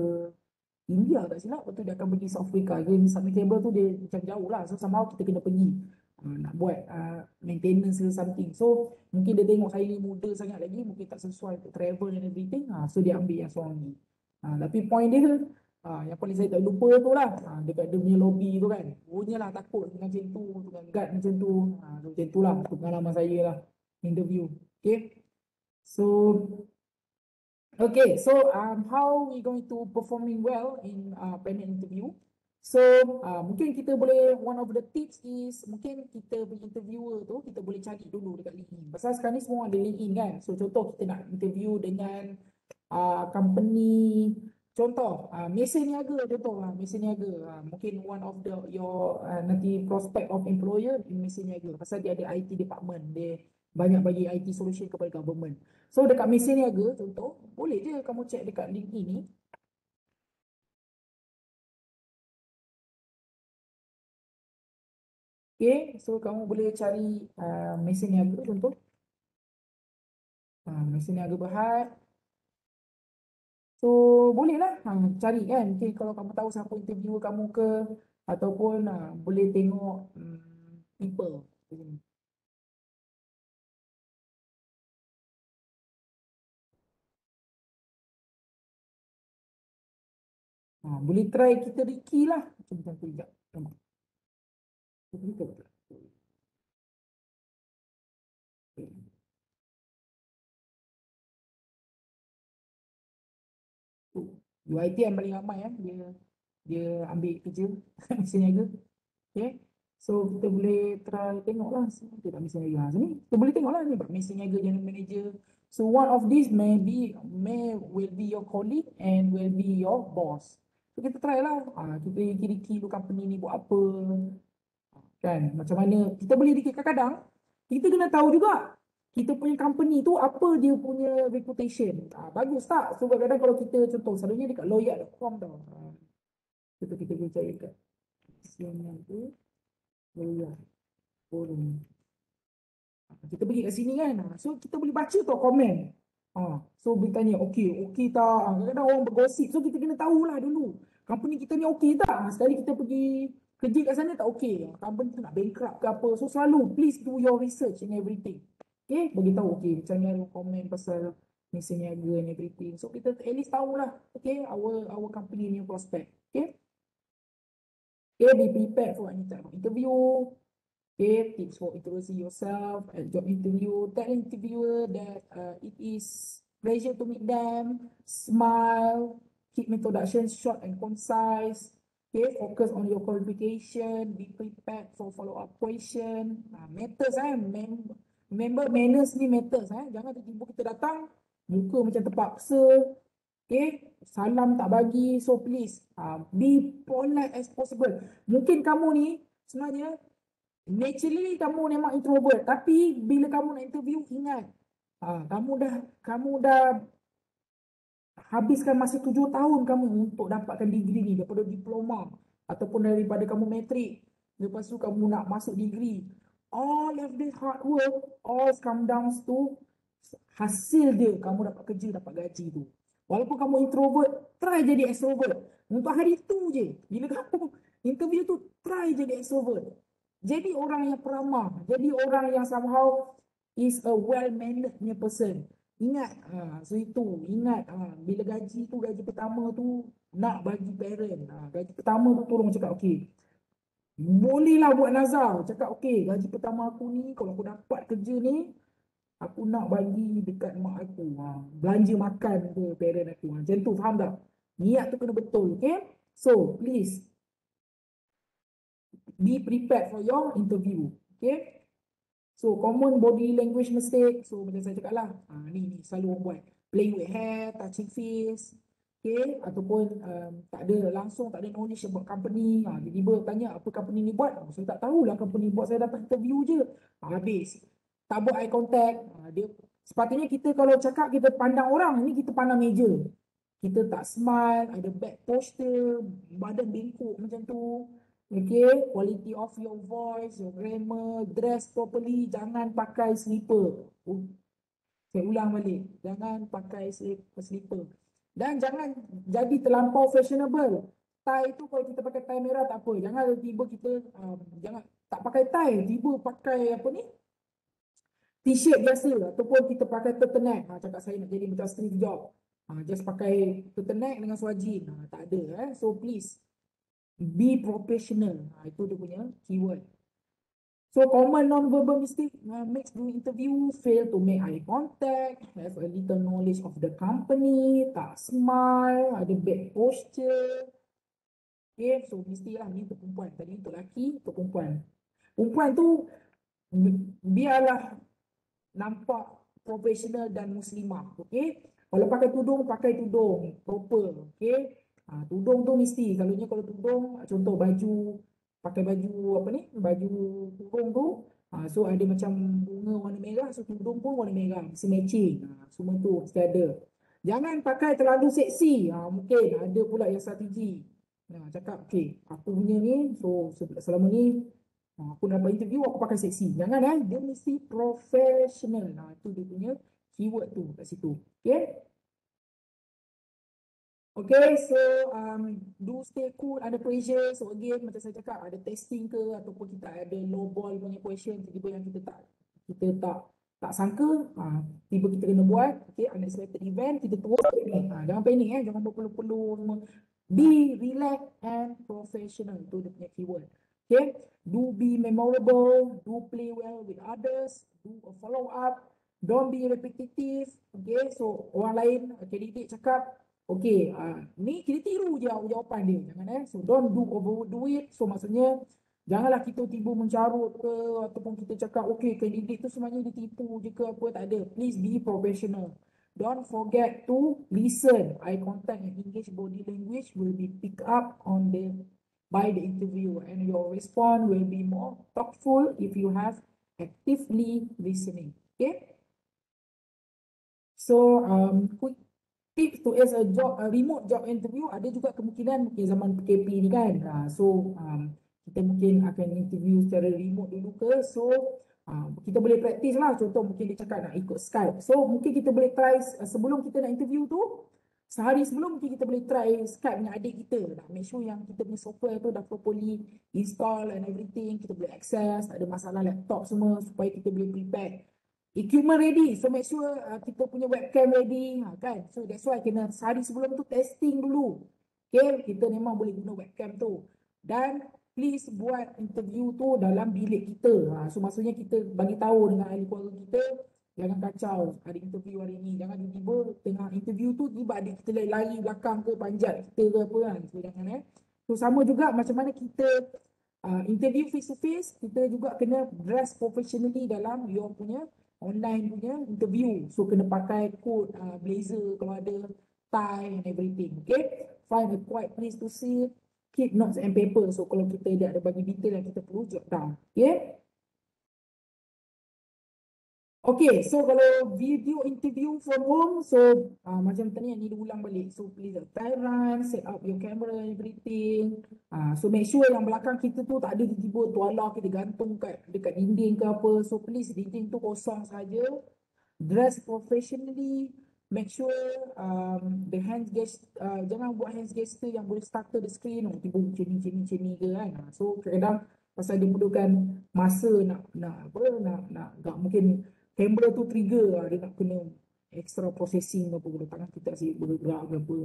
Speaker 1: India tak silap, lepas tu dia akan pergi South Africa. Dia submarine cable tu dia macam jauh lah, so somehow kita kena pergi nak buat maintenance ke something. So mungkin dia tengok saya ni muda sangat lagi, mungkin tak sesuai untuk travel and everything, so dia ambil yang seorang ni. Tapi point dia yang paling saya tak lupa tu lah, dekat dia punya lobby tu kan, punyalah takut dengan macam tu, dengan guard macam tu. So macam tu lah pengalaman saya lah interview. Okay, so how we going to performing well in panel interview? So mungkin kita boleh, one of the tips is mungkin kita punya interviewer tu kita boleh cari dulu dekat LinkedIn. Pasal sekarang ni semua ada LinkedIn kan. So contoh kita nak interview dengan company, contoh mesin niaga, contoh mesin niaga. Mungkin one of your nanti prospect of employer mesin niaga. Pasal dia ada IT department, dia banyak bagi IT solution kepada government. So dekat mesin niaga contoh, boleh je kamu check dekat LinkedIn ni. Okay, so kamu boleh cari mesin niaga contoh. Mesin niaga Berhad. So bolehlah cari kan. Okay, kalau kamu tahu siapa interviewer kamu ke, ataupun boleh tengok people. Boleh try kita Ricky lah. Macam tu sekejap. Betul. UiT yang paling ramai dia ambil kerja mesin niaga. Okay. So kita boleh try tengok lah. Kita tak mesin niaga sini. Kita boleh tengok lah ni mesin niaga general manager. So one of these will be your colleague and will be your boss. So kita try lah. Kita kira-kira company ni buat apa. Kan macam mana kita boleh kadang-kadang kita kena tahu juga kita punya company tu apa dia punya reputation. Bagus tak? So kadang-kadang kalau kita contoh selalunya dekat lawyer.com tau. Kita boleh cari kat sini tu lawyer forum. Kita pergi kat sini kan. So kita boleh baca tau komen. So bertanya okey tak? Kadang-kadang orang bergosip. So kita kena tahulah dulu. Company kita ni okey tak? Sekali kita pergi kerja kat sana tak okey. Company tu nak bankrupt ke apa. So selalu please do your research and everything. Okay, beritahu macam ni ada komen pasal mesin niaga and everything. So kita at least tahulah, okay, our company ni prospect. Okay, be prepared for any type of interview. Okay, tips for introducing yourself at job interview. Tell interviewer that it is pleasure to meet them. Smile. Keep introduction short and concise. Okay, focus on your qualification. Be prepared for follow-up question. Matters Remember manners ni matters. Jangan tiba-tiba kita datang muka macam terpaksa. Okay, salam tak bagi. So please be polite as possible. Mungkin kamu ni sebenarnya naturally kamu memang introvert, tapi bila kamu nak interview ingat kamu dah habiskan masa 7 tahun kamu untuk dapatkan degree ni daripada diploma ataupun daripada kamu matrik. Lepas tu kamu nak masuk degree. All of this hard work all come down to hasil dia kamu dapat kerja, dapat gaji tu. Walaupun kamu introvert, try jadi extrovert. Untuk hari tu je. Bila kamu interview tu, try jadi extrovert. Jadi orang yang peramah. Jadi orang yang somehow is a well-mannered person. Ingat, ingat bila gaji pertama tu nak bagi parent. Gaji pertama tu tolong cakap okey. Bolehlah buat nazar. Cakap okey, gaji pertama aku ni kalau aku dapat kerja ni aku nak bagi dekat mak aku. Belanja makan ke parent aku. Macam tu, faham tak? Niat tu kena betul, okay? So, please be prepared for your interview, okay? So, common body language mistake. So, macam saya cakap lah. Ni selalu orang buat. Playing with hair, touching face. Okay, ataupun tak ada knowledge about company. Tiba-tiba tanya apa company ni buat. Saya tak tahulah company buat, saya datang interview je. Habis. Tak buat eye contact. Sepatutnya kita kalau cakap kita pandang orang, ni kita pandang meja. Kita tak smile, ada bad posture, badan bengkok macam tu. Okay, quality of your voice, your grammar, dress properly, jangan pakai slipper. Saya ulang balik, jangan pakai slipper. Dan jangan jadi terlampau fashionable. Tie tu kalau kita pakai tie merah tak apa. Jangan tiba kita jangan tak pakai tie, tiba pakai apa ni? T-shirt biasa ataupun kita pakai turtleneck. Cakap saya nak jadi macam Steve Jobs. Just pakai turtleneck dengan seluar tak ada. So please be professional. Itu dia punya keyword. So common non-verbal mistake makes during interview, fail to make eye contact, have a little knowledge of the company, tak smile, ada bad posture. Okay, so mestilah ni untuk perempuan. Tadi untuk lelaki, untuk perempuan. Perempuan tu biarlah nampak profesional dan muslimah. Okay, kalau pakai tudung proper. Okay, tudung tu mesti. Kalau tudung, contoh baju, pakai baju apa ni, baju kurung tu, so ada macam bunga warna merah, so tudung pun warna merah, mesti matching. Semua tu mesti ada. Jangan pakai terlalu seksi. Mungkin ada pula yang strategi. Cakap okey, aku punya ni, so selama ni aku dapat interview aku pakai seksi. Jangan dia mesti professional. Itu dia punya keyword tu kat situ. Okay. Okay, so do stay cool under pressure. So again, macam saya cakap, ada testing ke ataupun kita ada low ball punya question, tiba-tiba yang kita tak sangka, tiba kita kena buat. Okay, unexpected event, kita terus panik. Jangan panik, jangan berpeluh-peluh semua. Be relaxed and professional, tu dia punya keyword. Okay, do be memorable, do play well with others, do a follow up, don't be repetitive. Okay, so orang lain, candidate cakap, okay, ni kita tiru je jawapan dia. Jangan so don't overdo it. So maksudnya janganlah kita tiba mencarut ke ataupun kita cakap okay, candidate tu sebenarnya dia tipu je ke apa, tak ada. Please be professional. Don't forget to listen. Eye contact and engage body language will be picked up on by the interviewer, and your response will be more thoughtful if you have actively listening. Okay. So quick tips to as a remote job interview, ada juga kemungkinan mungkin zaman PKP ni kan. So kita mungkin akan interview secara remote dulu ke. So kita boleh praktis lah. Contoh mungkin dia cakap nak ikut Skype. So mungkin kita boleh try sebelum kita nak interview tu, sehari sebelum mungkin kita boleh try Skype dengan adik kita. Nak make sure yang kita punya software tu dah properly install and everything. Kita boleh access, tak ada masalah laptop semua supaya kita boleh prepare. Equipment ready, so make sure kita punya webcam ready, kan? So that's why kena sehari sebelum tu testing dulu. Okay, kita memang boleh guna webcam tu. Dan please buat interview tu dalam bilik kita. So maksudnya kita bagi tahu dengan ahli keluarga kita, jangan kacau ada interview hari ni. Jangan tiba-tiba tengah interview tu tiba adik kita lari belakang ke panjat kita ke apa kan. So jangan So sama juga macam mana kita interview face to face, kita juga kena dress professionally dalam your punya online punya interview. So kena pakai coat, blazer kalau ada, tie and everything. Okay, find a quiet place to sit, keep notes and paper. So kalau kita ada bagi detail yang kita perlu jot down. Okay. Okay, so kalau video interview from home, so macam tadi yang ni diulang balik. So please try run, set up your camera and everything. So make sure yang belakang kita tu tak ada tiba-tiba tuala kita gantung dekat dinding ke apa. So please dinding tu kosong saja. Dress professionally. Make sure the hand gesture, jangan buat hand gesture yang boleh stutter the screen. Tiba macam ni ke kan. So kadang pasal dia perlukan masa nak mungkin kamera tu trigger dia nak kena extra processing apa kalau tangan kita asyik bergerak ke apa.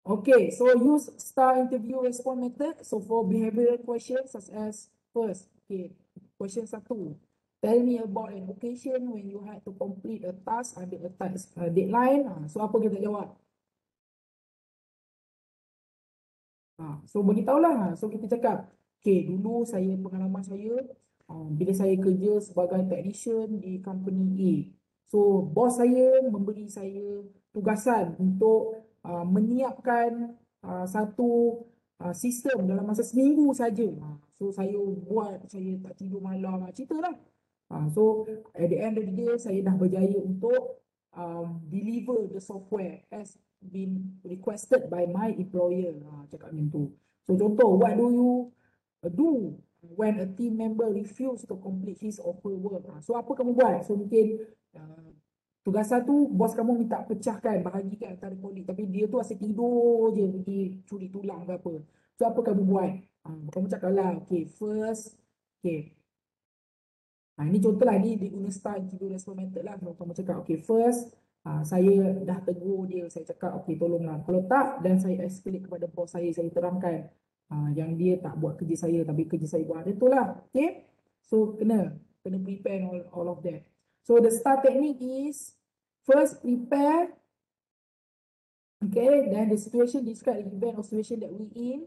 Speaker 1: Okay, so use STAR interview response method. So for behavioral questions such as first, okay, question 1, tell me about an occasion when you had to complete a task under a task deadline. So apa kita jawab? So beritahulah. So kita cakap, okay, dulu pengalaman saya bila saya kerja sebagai technician di company A. So bos saya memberi saya tugasan untuk menyiapkan satu sistem dalam masa seminggu saja. So saya tak tidur malam, ceritalah. So at the end of the day saya dah berjaya untuk deliver the software as been requested by my employer. Cakap macam tu. So contoh, what do you do when a team member refuse to complete his or her work? So apa kamu buat? So mungkin tugasan tu bos kamu minta pecahkan, bahagikan antara kolik, tapi dia tu asyik tidur je, pergi curi tulang ke apa. So apa kamu buat? Kamu cakap lah, okay, first, okay. Ini contohlah, ni dia guna STAR interview response method lah. Kalau kamu cakap, okay, first, saya dah tegur dia, saya cakap, okay, tolonglah. Kalau tak, dan saya escalate kepada bos saya terangkan yang dia tak buat kerja saya, tapi kerja saya buat. Itulah, okay? So, kena prepare all of that. So, the STAR technique is, first, prepare, okay, then the situation, describe the event or situation that we in.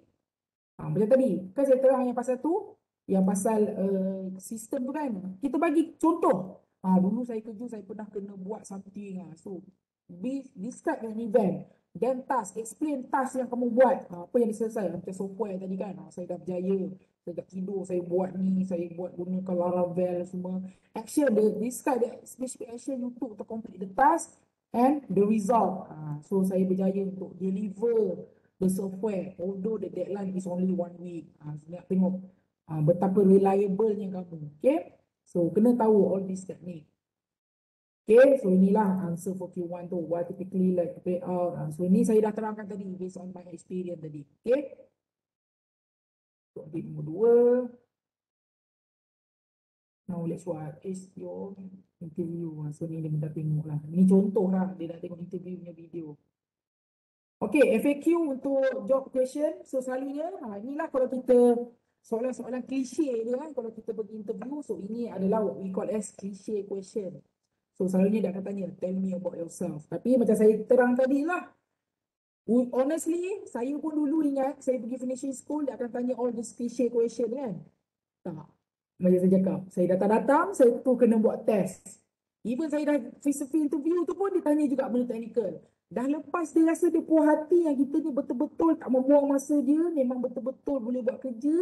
Speaker 1: Macam tadi, kan saya terang yang pasal tu, yang pasal sistem tu kan, kita bagi contoh. Dulu saya kerja, saya pernah kena buat something. So, describe an event. Then task, explain task yang kamu buat. Apa yang diselesai, macam software tadi kan. Saya dah berjaya, saya dah tidur, saya buat ni, saya buat gunakan Laravel semua. Action, describe the specific action you took to complete the task and the result. So, saya berjaya untuk deliver the software, although the deadline is only 1 week. Nak tengok betapa reliable-nya kamu. Okay? So, kena tahu all this technique. Okay, so inilah answer for Q1 tu. What typically like to pay out. So ini saya dah terangkan tadi based on my experience tadi. Okay. So di nombor 2. Now let's what is your interview. So ni dia dah tengok lah. Ni contoh lah dia dah tengok interview punya video. Okay, FAQ untuk job question. So selalunya inilah kalau kita soalan-soalan klise dia kan kalau kita pergi interview. So ini adalah what we call as cliche question. So selalunya dia akan tanya, tell me about yourself. Tapi macam saya terang tadi lah. Honestly, saya pun dulu ingat saya pergi finishing school, dia akan tanya all this cliche question kan. Tak. Macam saya cakap, saya datang-datang, saya tu kena buat test. Even saya dah face-to-face interview tu pun dia tanya juga benda technical. Dah lepas dia rasa dia puas hati yang kita ni betul-betul tak membuang masa dia, memang betul-betul boleh buat kerja.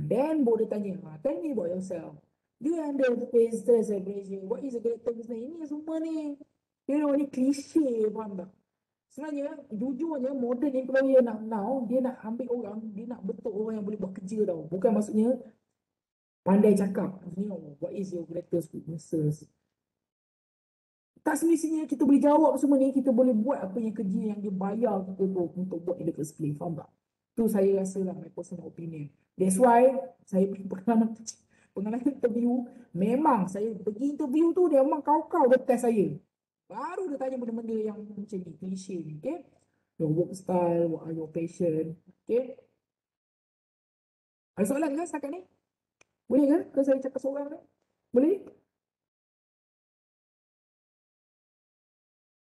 Speaker 1: Then boleh tanya, tell me about yourself. Do you handle face stress and pressure? What is the great things? Ini semua ni, you know, ni klise, faham tak? Sebenarnya, jujurnya modern employer now, dia nak ambil orang, dia nak betul orang yang boleh buat kerja tau. Bukan maksudnya pandai cakap, you know, what is your greatest weaknesses? Tak semestinya kita boleh jawab semua ni, kita boleh buat apa yang kerja yang dia bayar kita tu untuk buat in the first place, faham tak? Tu saya rasa lah my personal opinion. That's why saya pergi pengalaman interview, memang saya pergi interview tu dia memang kau-kau dia test saya. Baru dia tanya benda-benda yang macam ni, klise ni, okay? Your work style, what are your passion, okay? Ada soalan ke setakat ni? Boleh ke? Kalau saya cakap soalan ni? Boleh?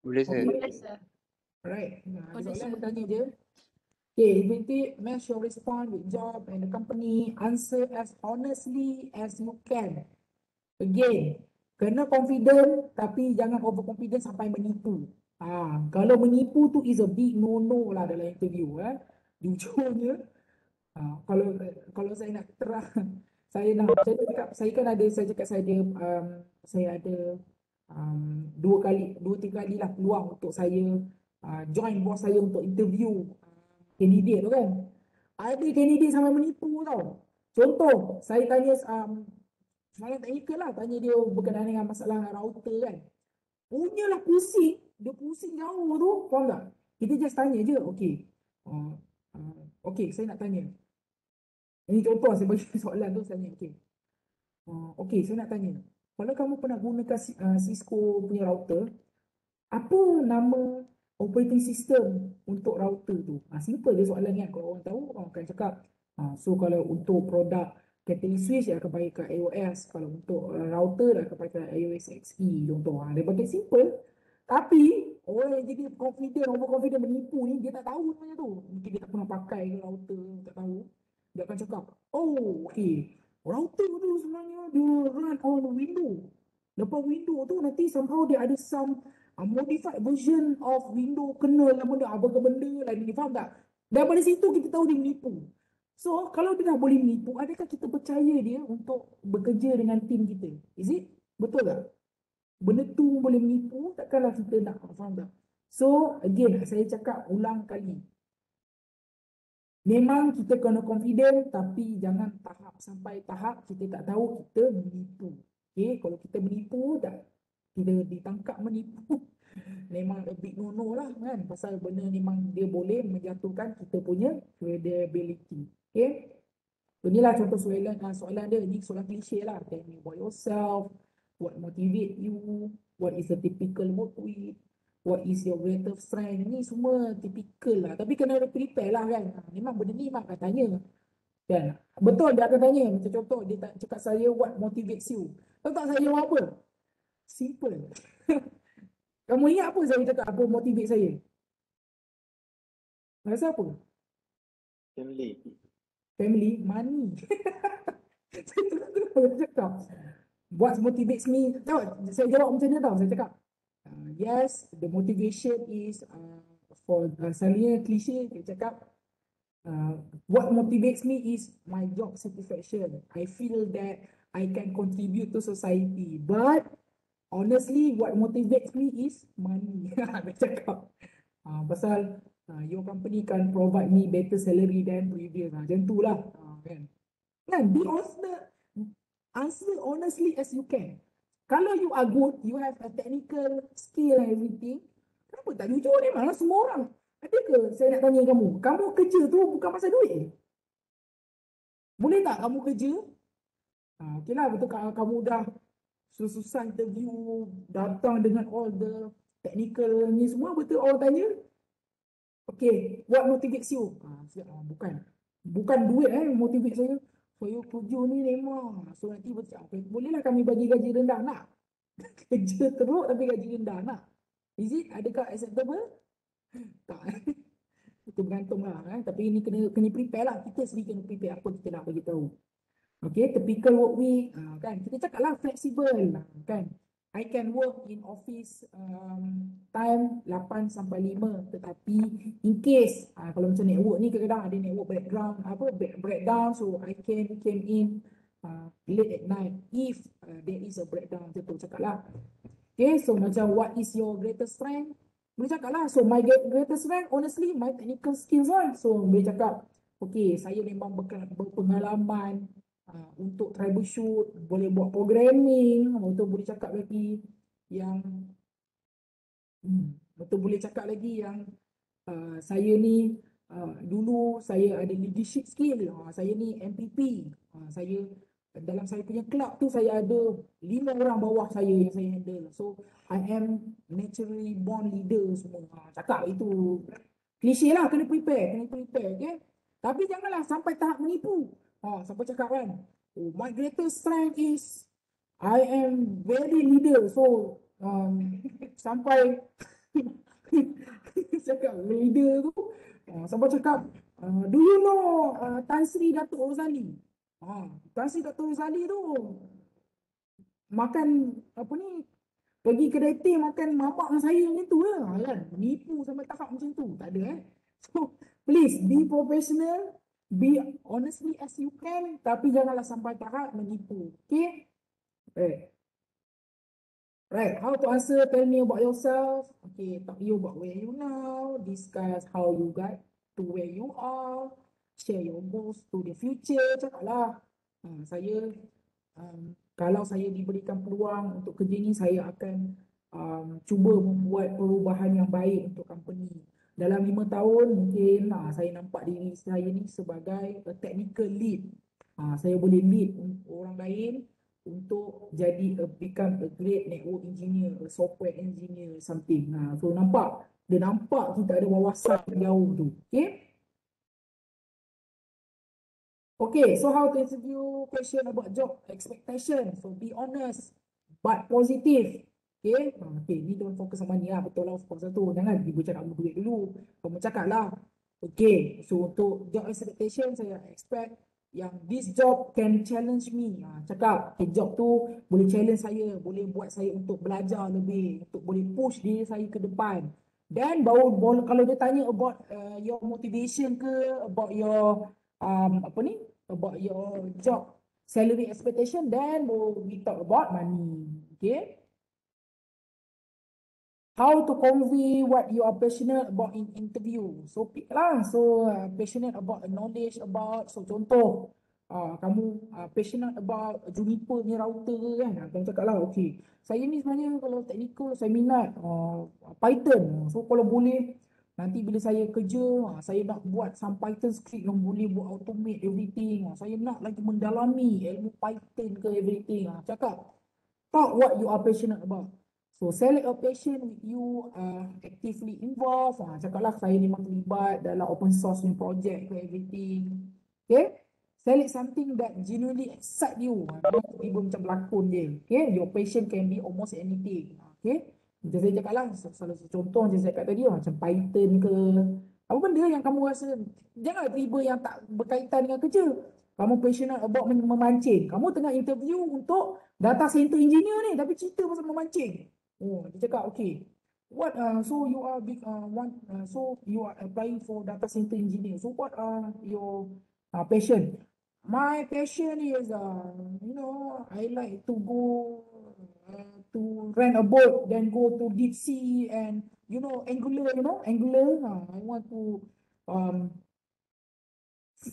Speaker 4: Boleh sir.
Speaker 2: Boleh sir.
Speaker 1: Alright. Ada
Speaker 2: Boleh,
Speaker 1: soalan
Speaker 2: sir.
Speaker 1: bertanya je. Okay, ability match your response with job and the company. Answer as honestly as you can. Again, kena confident tapi jangan overconfident sampai menipu. Kalau menipu tu is a big no-no lah dalam interview. Jujurnya, kalau saya nak terang, saya kan ada, saya cakap saya ada 2-3 kali lah peluang untuk saya join bos saya untuk interview candidate tu kan. Ada candidate sampai menipu tau. Contoh, saya tanya soalan teknikal lah, tanya dia berkenaan dengan masalah router kan. Punyalah pusing, dia pusing jauh tu, faham tak? Kita just tanya je, okay. Okay, saya nak tanya. Ini contoh, saya bagi soalan tu, saya tanya, okay. Okay, saya nak tanya. Kalau kamu pernah gunakan Cisco punya router, apa nama operating system untuk router tu? Simple je soalan kan. Kalau orang tahu, orang akan cakap. So kalau untuk produk Catalyst Switch, dia akan pakai kat iOS. Kalau untuk router, dia akan pakai iOS XE contoh. Dia pakai simple. Tapi, orang yang jadi overconfident menipu ni, dia tak tahu sebenarnya tu. Mungkin dia tak pernah pakai ke router, tak tahu. Dia akan cakap, oh, okay. Router tu sebenarnya dia run on Windows. Lepas Windows tu nanti somehow dia ada some modified version of Windows kernel lah benda, apa benda lah ni, faham tak? Daripada situ kita tahu dia menipu. So, kalau dia dah boleh menipu, adakah kita percaya dia untuk bekerja dengan tim kita? Is it? Betul tak? Benda tu boleh menipu, takkanlah kita nak, faham tak? So, again, saya cakap ulang kali. Memang kita kena confident, tapi jangan sampai tahap kita tak tahu kita menipu. Okay, kalau kita menipu, kita ditangkap menipu, memang a big no-no lah kan. Pasal benda memang dia boleh menjatuhkan kita punya credibility. Okay. So, inilah contoh soalan dia. Ini soalan klise lah. Tell me about yourself. What motivate you? What is the typical work week? What is your greatest strength? Ini semua typical lah. Tapi kena prepare lah kan. Memang benda ni memang akan tanya. Kan? Betul dia akan tanya. Macam contoh dia tak cakap saya what motivates you. Tahu tak saya jawab apa? Simple. Kamu ingat apa saya cakap apa motivate saya? Rasa apa? Family, money. Saya cakap, what motivates me? Tahu, saya jawab macam ni tau. Saya cakap, yes, the motivation is for selalunya klise. Saya cakap, what motivates me is my job satisfaction. I feel that I can contribute to society. But honestly, what motivates me is money. Saya cakap, pasal your company can provide me better salary than previous. Macam tu lah. Kan? Be honest, answer honestly as you can. Kalau you are good, you have a technical skill and everything, kenapa tak jujur ni? Malah semua orang. Ada ke saya nak tanya kamu kerja tu bukan pasal duit? Boleh tak kamu kerja? Okay lah, betul kamu dah susah interview, datang dengan all the technical ni semua, betul orang tanya. Okay, what motivates you? Bukan duit motivate saya. Saya kerja ni memang. So nanti bolehlah kami bagi gaji rendah, nak? Kerja teruk tapi gaji rendah, nak? Is it? Adakah acceptable? Tak. Itu bergantung lah. Tapi ini kena prepare lah. Kita sendiri kena prepare apa kita nak bagi tahu. Okay, typical work week. Kan? Kita cakap lah flexible. Kan? I can work in office time 8 sampai 5. Tetapi in case, kalau macam network ni kadang-kadang ada network breakdown. So I can came in late at night if there is a breakdown. Macam tu cakap lah. Okay, so macam what is your greatest strength? Boleh cakap lah. So my greatest strength, honestly, my technical skills lah. So boleh cakap, okay, saya memang berpengalaman untuk troubleshoot, boleh buat programming, betul boleh cakap lagi yang saya ni dulu saya ada leadership skill, saya ni MPP, saya dalam saya punya club tu saya ada 5 orang bawah saya yang saya handle. So I am naturally born leader semua. Cakap itu klise lah, kena prepare, okay? Tapi janganlah sampai tahap menipu. Sampai cakap kan, my greatest strength is I am very leader. So sampai cakap leader tu, sampai cakap, do you know Tan Sri Datuk Rosali? Tan Sri Datuk Rosali tu makan pergi kedai teh makan mamak dengan saya macam tu lah kan. Nipu sampai tahap macam tu, tak ada So please be professional, be honestly as you can, tapi janganlah sampai tahap menipu. Okay? Right. How to answer? Tell me about yourself. Okay. Talk to you about where you now. Discuss how you got to where you are. Share your goals to the future. Cakaplah. Saya kalau saya diberikan peluang untuk kerja ni, saya akan cuba membuat perubahan yang baik untuk company. Dalam 5 tahun mungkin saya nampak diri saya ni sebagai a technical lead. Saya boleh lead orang lain untuk jadi become a great network engineer, a software engineer, something. So dia nampak kita ada wawasan jauh tu. Okay, so how to interview, question about job expectation. So be honest but positive. Okay, ni don't focus on money lah. Betul lah, of course tu. Jangan tiba cakap duit dulu. Kamu cakap lah. Okay, so untuk job expectation, saya expect yang this job can challenge me. Cakap, job tu boleh challenge saya, boleh buat saya untuk belajar lebih, untuk boleh push diri saya ke depan. Dan baru kalau dia tanya about your motivation ke, about your about your job salary expectation, then we talk about money. Okay. How to convey what you are passionate about in interview. So pick lah. So passionate about knowledge about. So contoh, kamu passionate about Juniper ni router kan. Kamu cakap lah, okay, saya ni sebenarnya kalau technical saya minat Python. So kalau boleh nanti bila saya kerja, saya nak buat some Python script yang boleh buat automate everything. Saya nak lagi mendalami ilmu Python ke everything. Cakap, talk what you are passionate about. So select a passion with you actively involved. Cakaplah saya memang terlibat dalam open source ni project ke everything. Okay. Select something that genuinely excite you. Tiba macam berlakon dia. Okay. Your passion can be almost anything. Okay. Macam saya cakaplah, salah satu contoh macam saya cakap tadi macam Python ke. Apa benda yang kamu rasa, jangan tiba yang tak berkaitan dengan kerja. Kamu passionate about memancing. Kamu tengah interview untuk data center engineer ni, tapi cerita pasal memancing. Dia cakap, okay, what so you are so you are applying for data center engineer. So what are your passion? My passion is I like to go to rent a boat, then go to deep sea and Angular. I want to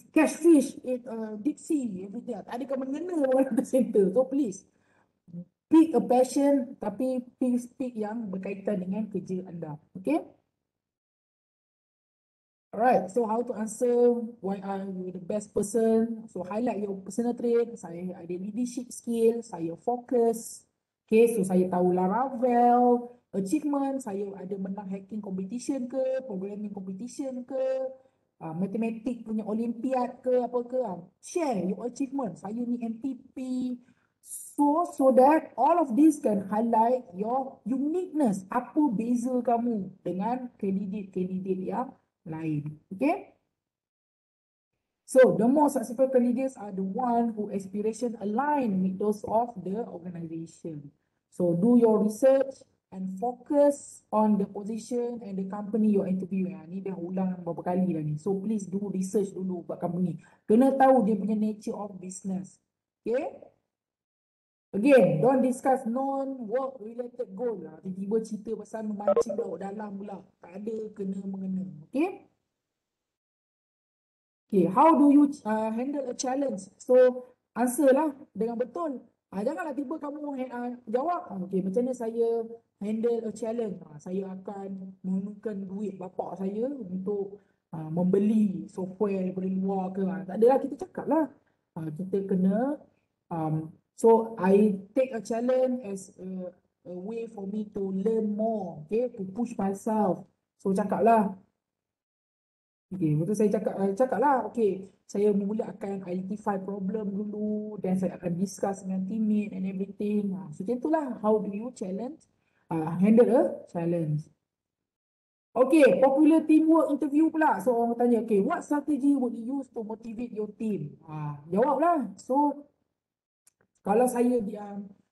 Speaker 1: catch fish in deep sea, everything. Adakah mengena data center? So please Pick a passion, tapi pick yang berkaitan dengan kerja anda. Okay? Alright, so how to answer why are you the best person? So highlight your personal trait. Saya ada leadership skill, saya fokus. Okay, so saya tahu Laravel, achievement, saya ada menang hacking competition ke, programming competition ke, matematik punya Olympiad ke, apa ke. Share your achievement. Saya ni MPP. So that all of this can highlight your uniqueness. Apa beza kamu dengan kandidat-kandidat yang lain. Okay? So the most successful candidates are the one who aspiration align with those of the organization. So do your research and focus on the position and the company you're interviewing. Ni dah ulang beberapa kali dah ni. So please do research dulu buat company. Kena tahu dia punya nature of business. Okay? Again, don't discuss non-work related goal lah. Tiba-tiba cerita pasal memancing laut dalam pula. Tak ada kena-mengena. Okay? Okay, how do you handle a challenge? So, answer lah dengan betul. Janganlah tiba kamu jawab, okay, macam mana saya handle a challenge? Saya akan menggunakan duit bapak saya untuk membeli software daripada luar ke. Tak adalah, kita cakap lah. Kita kena, so I take a challenge as a way for me to learn more, okay, to push myself. So, cakap lah. Okay, betul saya cakap lah, okay, saya mula akan identify problem dulu, dan saya akan discuss dengan teammate and everything. So, macam itulah, how do you handle a challenge. Okay, popular teamwork interview pula. So, orang tanya, okay, what strategy would you use to motivate your team? Jawablah. So, kalau saya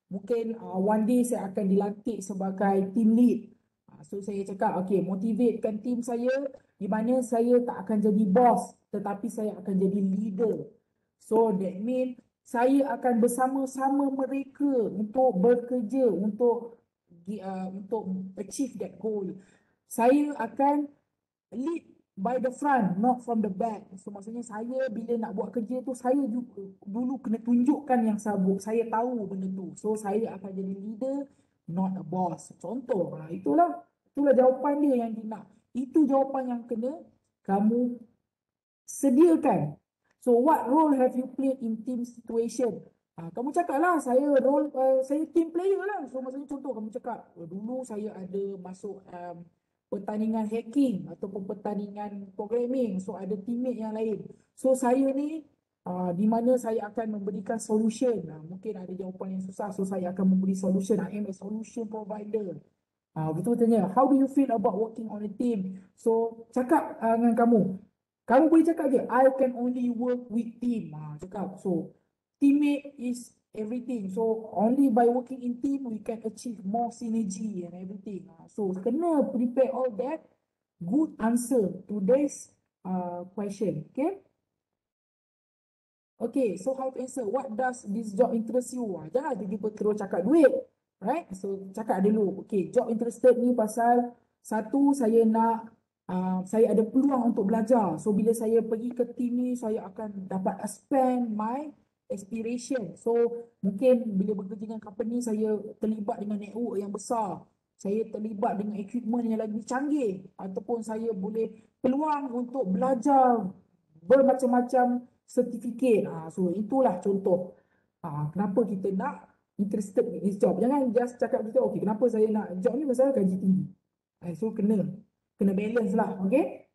Speaker 1: mungkin one day saya akan dilantik sebagai team lead. So, saya cakap, okay, motivatekan team saya, di mana saya tak akan jadi boss, tetapi saya akan jadi leader. So that means saya akan bersama-sama mereka untuk bekerja, untuk achieve that goal. Saya akan lead by the front, not from the back. So maksudnya saya bila nak buat kerja tu, saya dulu kena tunjukkan yang saya tahu benda tu. So saya akan jadi leader, not a boss. Contoh, itulah jawapan dia yang dia nak. Itu jawapan yang kena kamu sediakan. So what role have you played in team situation? Kamu cakap lah, saya team player lah. So maksudnya contoh kamu cakap, dulu saya ada masuk pertandingan hacking ataupun pertandingan programming. So ada teammate yang lain. So saya ni di mana saya akan memberikan solution. Mungkin ada jawapan yang susah, so saya akan memberi solution. I am a solution provider. Betul tanya, how do you feel about working on a team? So, cakap dengan kamu. Kamu boleh cakap je, I can only work with team. Cakap, so, teammate is everything. So, only by working in team, we can achieve more synergy and everything. So, kena prepare all that. Good answer to this question. Okay? Okay, so how to answer? What does this job interest you? Jangan tiba-tiba terus cakap duit. Right? So, cakap dulu. Okay, job interested ni pasal satu, saya nak, saya ada peluang untuk belajar. So, bila saya pergi ke team ni, saya akan dapat expand my aspiration. So, mungkin bila bekerja dengan company, saya terlibat dengan network yang besar. Saya terlibat dengan equipment yang lagi canggih. Ataupun saya boleh peluang untuk belajar bermacam-macam sertifikat. So, itulah contoh. Kenapa kita nak interested in this job. Jangan just cakap kita, okay, kenapa saya nak job ni pasal gaji tinggi. So, kena balance lah, okay?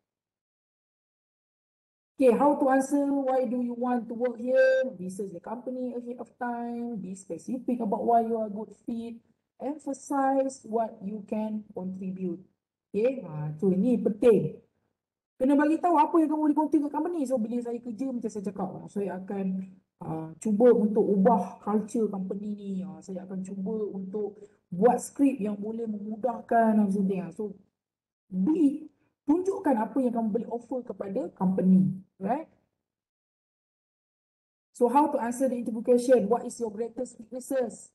Speaker 1: Okay, how to answer, why do you want to work here? Research the company ahead of time. Be specific about why you are a good fit. Emphasize what you can contribute. Okay, so ini penting. Kena bagi tahu apa yang kamu boleh contribute ke company. So, bila saya kerja, macam saya cakap, saya akan cuba untuk ubah culture company ni. Saya akan cuba untuk buat skrip yang boleh memudahkan dan sebagainya. So, tunjukkan apa yang kamu boleh offer kepada company. Right? So, how to answer the interview question? What is your greatest weaknesses?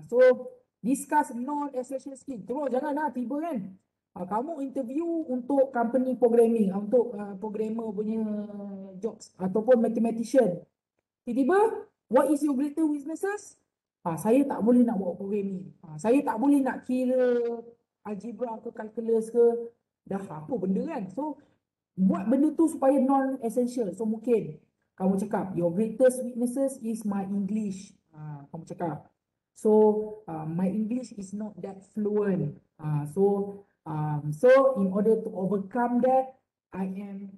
Speaker 1: So, discuss non-essential skill. Terus janganlah tiba kan. Kamu interview untuk company programming, untuk programmer punya jobs ataupun mathematician. Tiba-tiba, what is your greatest weaknesses? Saya tak boleh nak buat programming. Saya tak boleh nak kira algebra ke calculus ke. Dah apa benda kan. So, buat benda tu supaya non-essential. So, mungkin kamu cakap, your greatest weaknesses is my English. Kamu cakap. So, my English is not that fluent. So in order to overcome that, I am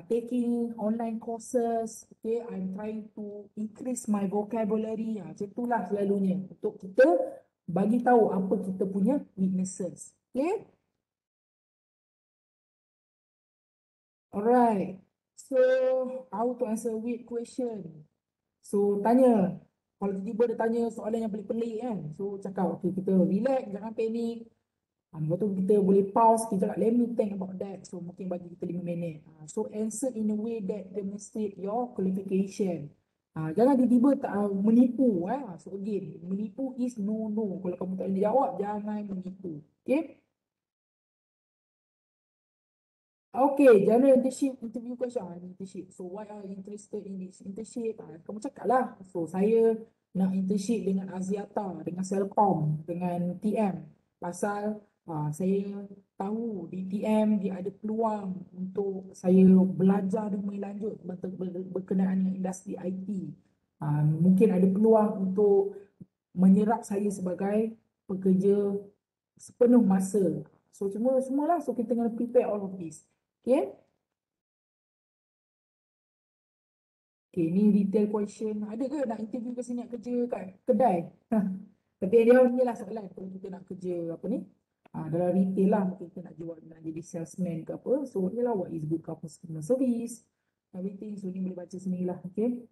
Speaker 1: taking online courses. Okay, I'm trying to increase my vocabulary. Macam itulah selalunya untuk kita bagi tahu apa kita punya weaknesses. Okay. Alright. So, how to answer weird question? So, tanya. Kalau tiba-tiba dia tanya soalan yang pelik-pelik kan. So, cakap, okay, kita relax, jangan panik. Lepas tu kita boleh pause, kita cakap, let me think about that. So, mungkin bagi kita 5 minit. So, answer in a way that demonstrate your qualification. Jangan tiba-tiba menipu. So, again, menipu is no. Kalau kamu tak boleh jawab, jangan menipu. Okay? Okay, general internship interview question. Internship. So, why are you interested in this internship? Kamu cakap lah. So, saya nak internship dengan Axiata, dengan Celcom, dengan TM. Pasal saya tahu di TM dia ada peluang untuk saya belajar dan lanjut berkenaan dengan industri IT. Mungkin ada peluang untuk menyerap saya sebagai pekerja sepenuh masa. So, semualah. So, kita kena prepare all of this. Okay. Okay, ni detail question. Ada ke nak interview ke sini nak kerja kat kedai? Tapi dia ni lah soalan kalau kita nak kerja apa ni? Dalam retail lah, mungkin kita nak jual, nak jadi salesman ke apa. So, ni lah what is good customer service. Everything. So, ni boleh baca sini lah. Okay.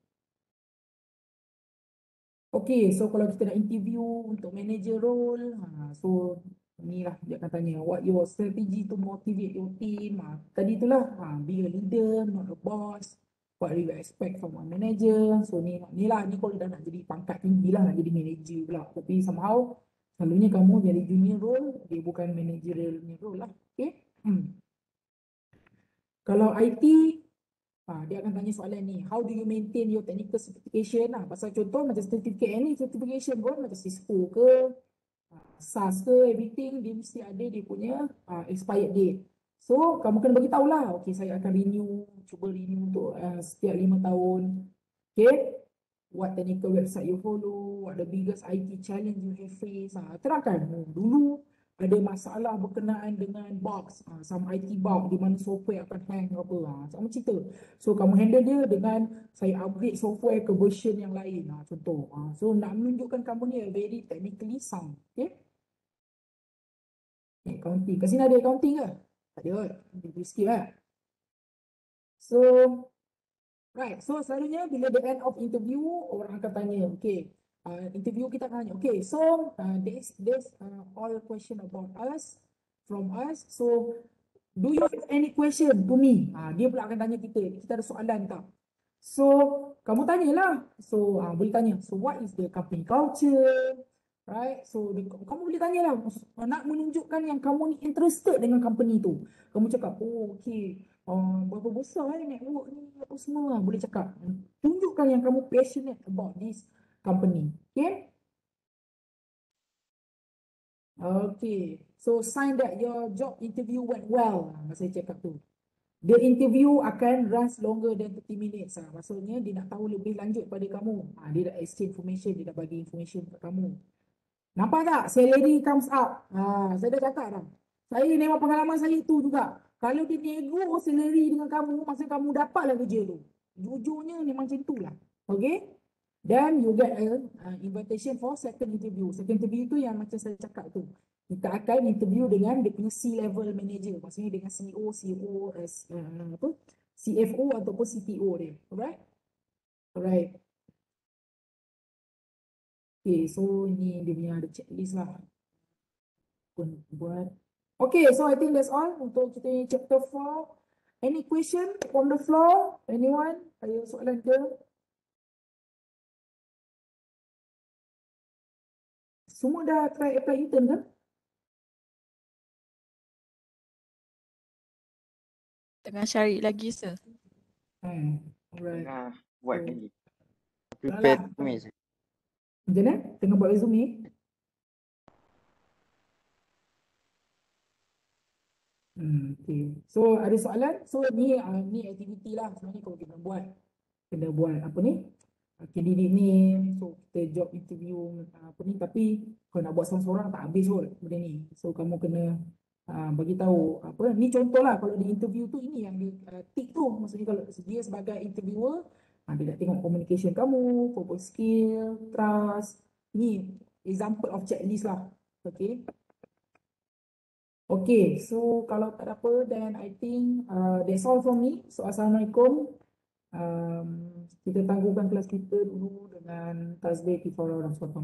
Speaker 1: Okay, so kalau kita nak interview untuk manager role, so ni lah dia akan tanya, what your strategy to motivate your team? Tadi itulah, be a leader, not a boss. What do you expect from a manager? So ni lah, ni kalau dah nak jadi pangkat tinggi lah, nak jadi manager pula. Tapi somehow, selalunya kamu jadi junior role, dia bukan managerial role lah. Okay. Kalau IT, dia akan tanya soalan ni, how do you maintain your technical certification? Pasal contoh macam certificate ni, certification pun macam Cisco ke, SAS ke, everything dia mesti ada dia punya expired date. So, kamu kena bagi tahulah, okay, saya akan cuba renew untuk setiap 5 tahun. Okay, what technical website you follow, what the biggest IT challenge you have faced. Terangkan, dulu ada masalah berkenaan dengan bugs, some IT bug di mana software akan hang apa, sama cerita. So, kamu handle dia dengan saya upgrade software ke version yang lain, contoh. So, nak menunjukkan kamu ni very technically sound. Okay. Accounting. Kat sini ada accounting ke? Tak ada. Dia skip lah. So, right. So, selalunya bila the end of interview, orang akan tanya, okay, interview kita akan tanya, okay, so, there's all question about us, from us. So, do you have any question to me? Dia pula akan tanya kita ada soalan tak? So, kamu tanyalah. So, boleh tanya, so what is the company culture? Right, so kamu boleh tanya lah, nak menunjukkan yang kamu ni interested dengan company tu. Kamu cakap, oh okay, berapa besar network ni, apa semua, boleh cakap. Tunjukkan yang kamu passionate about this company. Okay. Okay, so sign that your job interview went well. Saya cakap tu. The interview akan runs longer than 30 minutes. Maksudnya dia nak tahu lebih lanjut pada kamu. Dia dah exchange information, dia dah bagi information kat kamu. Nampak tak? Salary comes up. Saya dah cakap dah. Saya memang pengalaman saya tu juga. Kalau dia nego salary dengan kamu, masa kamu dapatlah kerja tu. Jujurnya memang macam tu lah. Okay? Then you get an invitation for second interview. Second interview tu yang macam saya cakap tu. Kita akan interview dengan dia punya C-level manager. Maksudnya dengan CEO, CFO ataupun CTO dia. Alright? Alright. Okay, so ini dia punya ada checklist lah. Buat. Okay, so I think that's all untuk kita ni chapter 4. Any question from the floor? Anyone? Ada soalan ke? Semua dah try apply intern ke?
Speaker 4: Tengah cari lagi, sir.
Speaker 1: Alright.
Speaker 3: Tengah buat lagi.
Speaker 1: Prepare
Speaker 3: Prepare.
Speaker 1: Macam mana? Tengah buat resume. Okay. So ada soalan? So ni aktiviti lah sebenarnya kalau kita buat. Kena buat apa ni? Candidate name. So kita job interview apa ni. Tapi kalau nak buat seorang-seorang tak habis kot benda ni. So kamu kena bagi tahu apa. Ni contoh lah kalau di interview tu ini yang di tick tu. Maksudnya kalau dia sebagai interviewer, dia nak tengok communication kamu, corporate skill, trust. Ni example of checklist lah. Okay. Okay, so kalau tak ada apa, then I think that's all from me. So, Assalamualaikum. Kita tangguhkan kelas kita dulu dengan tasbih kifarah dan surat